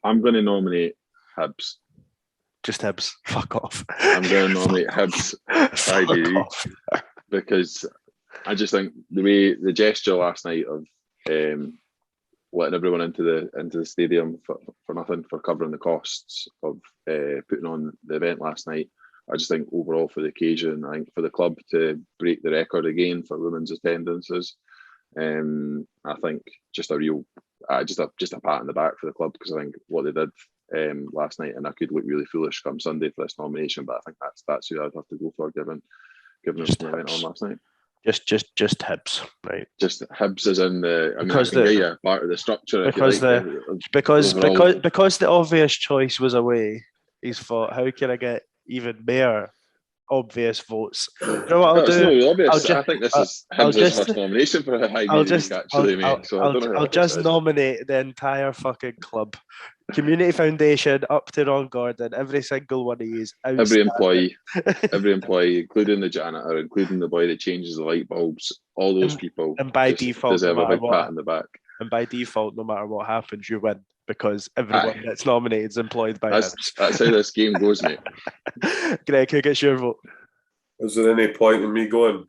I'm going to nominate Hibs. Just Hibs. Fuck off. I'm going to nominate Hibs because I just think the gesture last night of letting everyone into the stadium for nothing, for covering the costs of putting on the event last night. I just think overall for the occasion, I think for the club to break the record again for women's attendances, I think just a real, just a pat on the back for the club, because I think what they did last night, and I could look really foolish come Sunday for this nomination, but I think that's who I'd have to go for given everything that went on last night. Just Hibs, right? Just Hibs is in the. I mean, I can get you part of the structure because the obvious choice was away. He's thought, how can I get even more obvious votes? You know what I'll do? Obvious. I think this is Hibs' first nomination for a Hibee actually, mate. So I'll just nominate the entire fucking club. Community Foundation, up to Ron Gordon, every single one of these. Every employee, including the janitor, including the boy that changes the light bulbs, all those people, and by default, deserve a big pat in the back. And by default, no matter what happens, you win, because everyone that's nominated is employed by us. That's how this game goes, mate. Greg, who gets your vote? Is there any point in me going?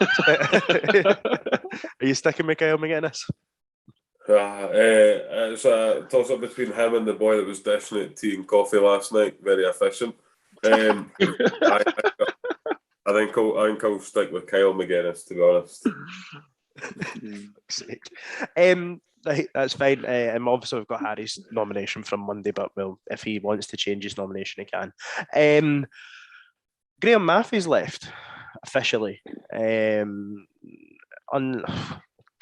Are you sticking with Kyle McGuinness? It's a toss-up between him and the boy that was dishing out tea and coffee last night. Very efficient. I think I'll stick with Kyle McGuinness, to be honest. That's fine. Obviously, we've got Harry's nomination from Monday, but if he wants to change his nomination, he can. Graham Mathie's left officially.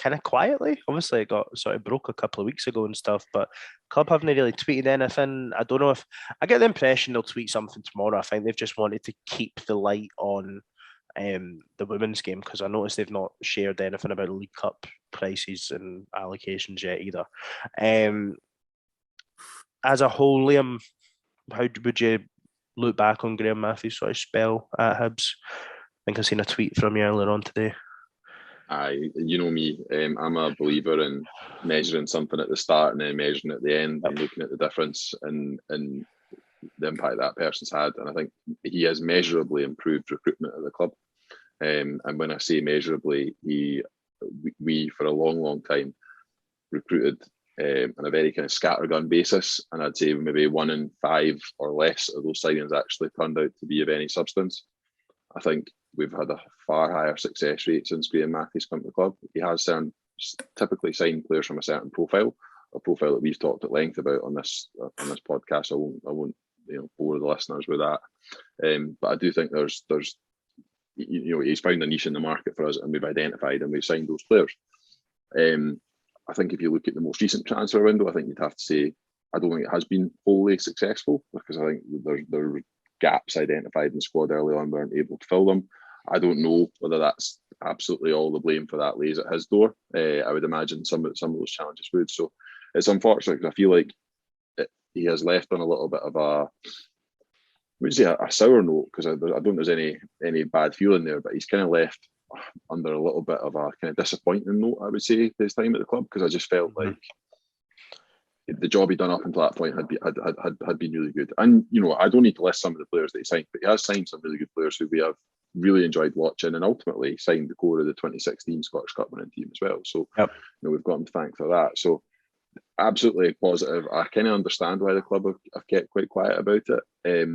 kind of quietly. Obviously, it got sort of broke a couple of weeks ago and stuff, but club haven't really tweeted anything. I don't know if I get the impression they'll tweet something tomorrow. I think they've just wanted to keep the light on the women's game, because I noticed they've not shared anything about League Cup prices and allocations yet either. As a whole, Liam, how would you look back on Graham Mathie's sort of spell at Hibs? I think I seen a tweet from you earlier on today. You know me, I'm a believer in measuring something at the start and then measuring at the end and looking at the difference and the impact that person's had. And I think he has measurably improved recruitment at the club. And when I say measurably, we for a long time recruited on a very kind of scattergun basis. And I'd say maybe 1 in 5 or less of those signings actually turned out to be of any substance. I think we've had a far higher success rate since Graham Mathie's come to the club. He has typically signed players from a certain profile, a profile that we've talked at length about on this podcast. I won't bore the listeners with that. But I do think there's he's found a niche in the market for us, and we've identified and we've signed those players. I think if you look at the most recent transfer window, I think you'd have to say I don't think it has been wholly successful, because I think there are gaps identified in the squad early on. We weren't able to fill them. I don't know whether that's absolutely all the blame for that lays at his door. I would imagine some of those challenges would. So it's unfortunate, because I feel like he has left on a little bit of a sour note, because I don't think there's any bad feeling there, but he's kind of left under a little bit of a kind of disappointing note, I would say, this time at the club, because I just felt like the job he'd done up until that point had been really good. And I don't need to list some of the players that he signed, but he has signed some really good players who we have really enjoyed watching, and ultimately signed the core of the 2016 Scottish Cup winning team as well. So we've got him to thank for that. So absolutely positive. I kind of understand why the club have kept quite quiet about it.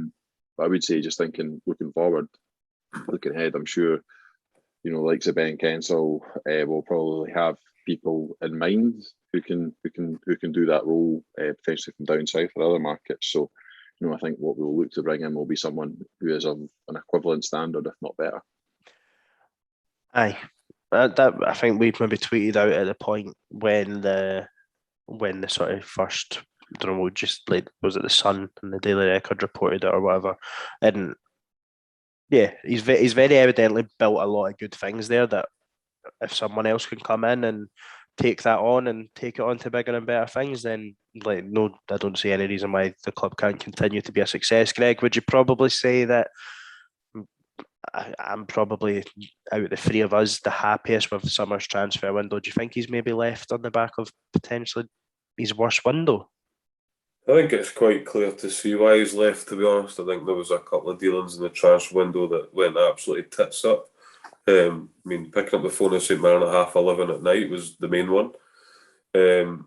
But I would say, just looking forward, looking ahead, I'm sure likes of Ben Kensell will probably have people in mind who can do that role, potentially from down south or other markets. So I think what we'll look to bring in will be someone who is of an equivalent standard, if not better. Aye, that I think we've maybe tweeted out at the point when the sort of first, I don't know, just like, was it the Sun and the Daily Record reported it or whatever, and yeah, he's very evidently built a lot of good things there, that if someone else can come in and take that on and take it on to bigger and better things, then no, I don't see any reason why the club can't continue to be a success. Greg, would you probably say that I'm probably, out of the three of us, the happiest with summer's transfer window? Do you think he's maybe left on the back of potentially his worst window? I think it's quite clear to see why he's left, to be honest. I think there was a couple of dealings in the transfer window that went absolutely tits up. Picking up the phone at St Mirren at 11:30 at night was the main one. I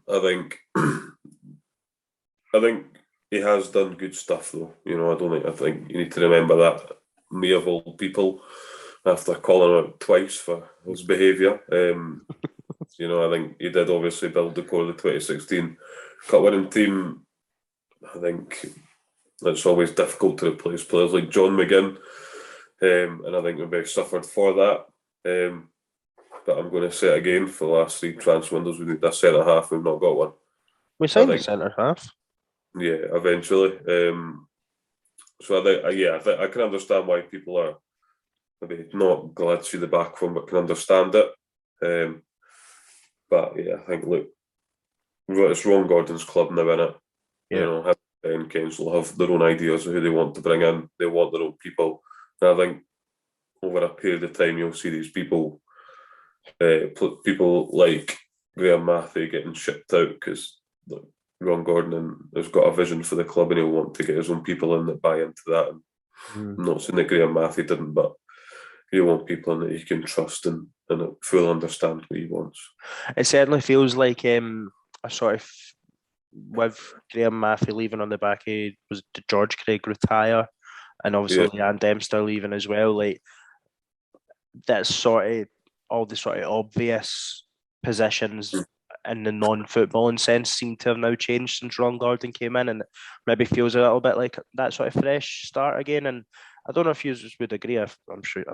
think he has done good stuff, though. I think you need to remember that, me of all people, after calling him out twice for his behaviour. I think he did obviously build the core of the 2016 Cup winning team. I think it's always difficult to replace players like John McGinn, and I think we've suffered for that. But I'm going to say it again, for the last 3 transfer windows, we need a centre half. We've not got one. We signed a centre half. Yeah, eventually. So I can understand why people are maybe not glad to see the back from, but can understand it. But yeah, I think, look, it's Ron Gordon's club now, innit? Yeah. Ben Kensell have their own ideas of who they want to bring in. They want their own people. And I think over a period of time, you'll see these people like Graham Mathie getting shipped out, because Ron Gordon has got a vision for the club, and he'll want to get his own people in that buy into that. And I'm not saying that Graham Mathie didn't, but you want people in that you can trust and fully understand what he wants. It certainly feels like a sort of, with Graham Mathie leaving on the back of, was George Craig retire, and obviously Leanne Dempster leaving as well, like that's sort of all the sort of obvious positions in the non-footballing sense seem to have now changed since Ron Gordon came in, and it maybe feels a little bit like that sort of fresh start again. And I don't know if you would agree. I'm sure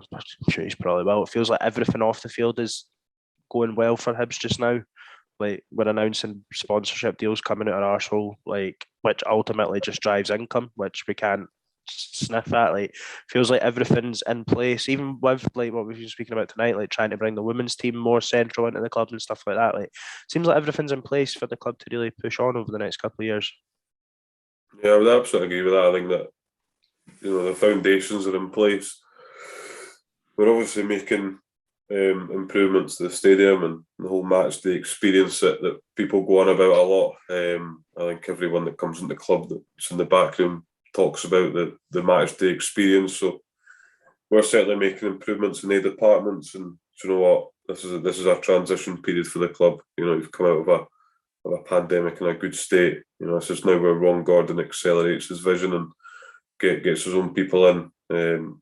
he's probably will. It feels like everything off the field is going well for Hibs just now. Like, we're announcing sponsorship deals coming out our arsehole, like, which ultimately just drives income, which we can't sniff at. Like, feels like everything's in place, even with like what we've been speaking about tonight, like trying to bring the women's team more central into the club and stuff like that. Like, seems like everything's in place for the club to really push on over the next couple of years. Yeah, I would absolutely agree with that. I think that, you know, the foundations are in place. We're obviously making improvements to the stadium and the whole match day experience that people go on about a lot. I think everyone that comes in the club that's in the back room talks about the match day experience. So we're certainly making improvements in the departments. And do you know what? This is a transition period for the club. You know, we've come out of a pandemic in a good state. You know, this is now where Ron Gordon accelerates his vision and gets his own people in, and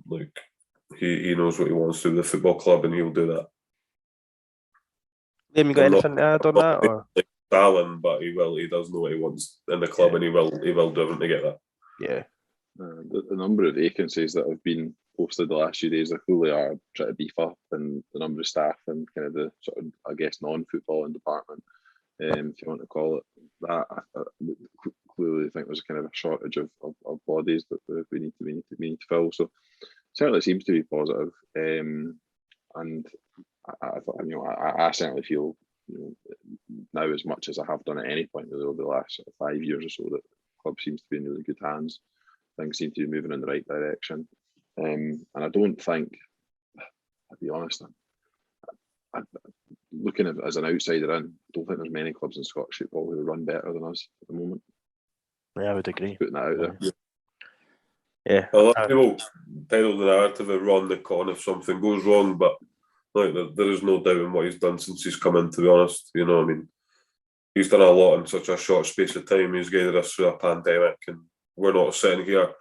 like he knows what he wants to do with the football club, and he'll do that. Liam, you got anything to add on that? Or? Like Stalin, but he does know what he wants in the club, and he will do everything to get that. Yeah. The number of vacancies that have been posted the last few days, they fully are trying to beef up, and the number of staff and kind of the sort of, I guess, non-footballing department, if you want to call it that. I clearly think there's kind of a shortage of bodies that we need to fill. So certainly seems to be positive. And I certainly feel, you know, now as much as I have done at any point over the last 5 years or so, that the club seems to be in really good hands. Things seem to be moving in the right direction. And I don't think, I'll be honest, looking at as an outsider in, I don't think there's many clubs in Scottish football who run better than us at the moment. Yeah, I would agree. Putting that out there. Yeah. A lot of people peddle the narrative of Ron the Con if something goes wrong, but like there is no doubt in what he's done since he's come in, to be honest. You know, I mean, he's done a lot in such a short space of time. He's guided us through a pandemic, and we're not sitting here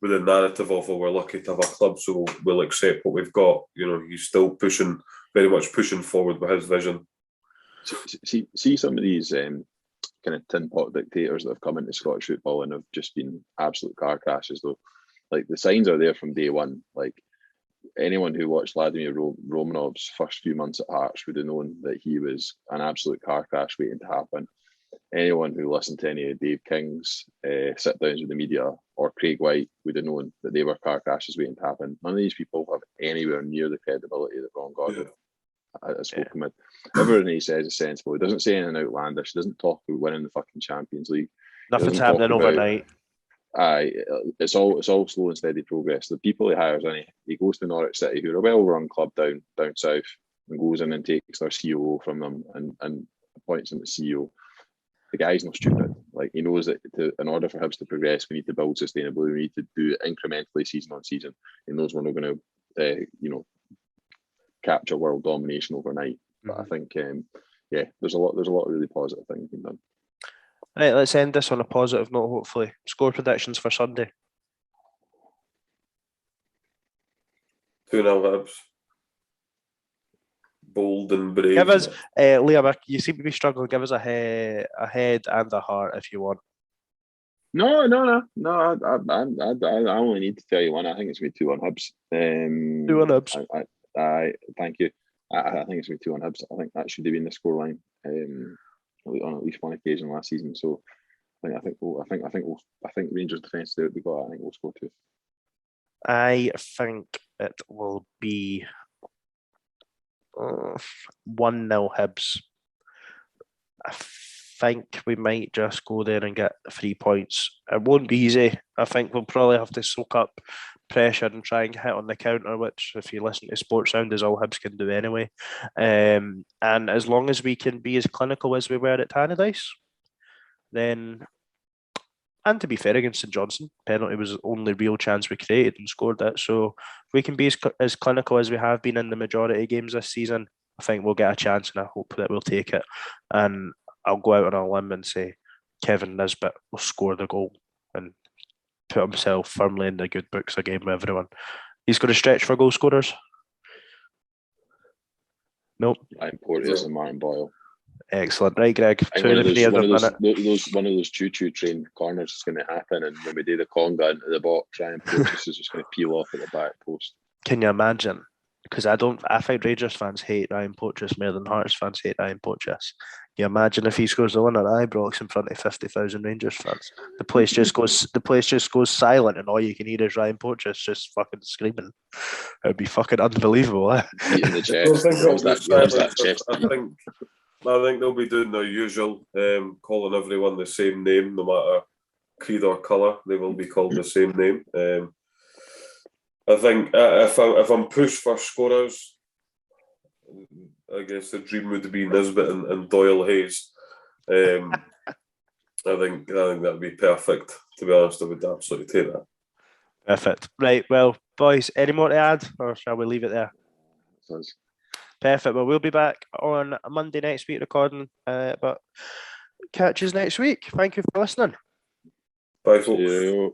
with a narrative of, oh, we're lucky to have a club, so we'll accept what we've got. You know, he's still very much pushing forward with his vision. See some of these kind of tin pot dictators that have come into Scottish football and have just been absolute car crashes, though. Like, the signs are there from day one. Like, anyone who watched Vladimir Romanov's first few months at Hearts would have known that he was an absolute car crash waiting to happen. Anyone who listened to any of Dave King's sit-downs with the media or Craig White would have known that they were car crashes waiting to happen. None of these people have anywhere near the credibility that Ron Gordon has spoken with. Everything he says is sensible. He doesn't say anything outlandish. He doesn't talk about winning the fucking Champions League. Nothing's happening overnight. It's all slow and steady progress. The people he hires in, he goes to Norwich City, who are a well-run club down south, and goes in and takes their COO from them and appoints him as CEO. The guy's not stupid. Like, he knows that in order for Hibs to progress, we need to build sustainably. We need to do it incrementally, season on season. He knows we're not going to, capture world domination overnight. But I think, there's a lot of really positive things being done. Right, let's end this on a positive note, hopefully. Score predictions for Sunday. 2-0 Hibs. Bold and brave. Give us, Liam, you seem to be struggling. Give us a head and a heart if you want. No. I only need to tell you one. I think it's going to be 2-1 Hibs. 2-1 Hibs. I thank you. I think it's going to be 2-1 Hibs. I think that should have been the scoreline on at least one occasion last season. So I think Rangers defence there we got. I think we'll score 2. I think it will be 1-0 Hibs. I think we might just go there and get 3 points. It won't be easy. I think we'll probably have to soak up pressure and try and hit on the counter, which, if you listen to Sports Sound, is all Hibs can do anyway. And as long as we can be as clinical as we were at Tannadice, then, and to be fair, against St Johnstone, penalty was the only real chance we created and scored it. So if we can be as clinical as we have been in the majority of games this season, I think we'll get a chance, and I hope that we'll take it. And I'll go out on a limb and say Kevin Nisbet will score the goal and put himself firmly in the good books again with everyone. He's going to stretch for goal scorers. Nope. Ryan Porteous and Martin Boyle. Excellent. Right, Greg. One of those choo-choo train corners is going to happen, and when we do the conga into the box, Ryan Porteous is just going to peel off at the back post. Can you imagine? because I think Rangers fans hate Ryan Porteous more than Hearts fans hate Ryan Porteous. You imagine if he scores the winner at Ibrox in front of 50,000 Rangers fans, the place just goes silent, and all you can hear is Ryan Porteous just fucking screaming. It'd be fucking unbelievable. Beating the I chest. think it'll be That silent. chest. I think they'll be doing their usual, calling everyone the same name, no matter creed or colour. They will be called the same name. I think if I'm pushed for scorers, I guess the dream would be Nisbet and Doyle Hayes. I think that'd be perfect. To be honest, I would absolutely take that. Perfect. Right. Well, boys, any more to add, or shall we leave it there? Sounds. Perfect. Well, we'll be back on Monday next week recording, but catch us next week. Thank you for listening. Bye, folks.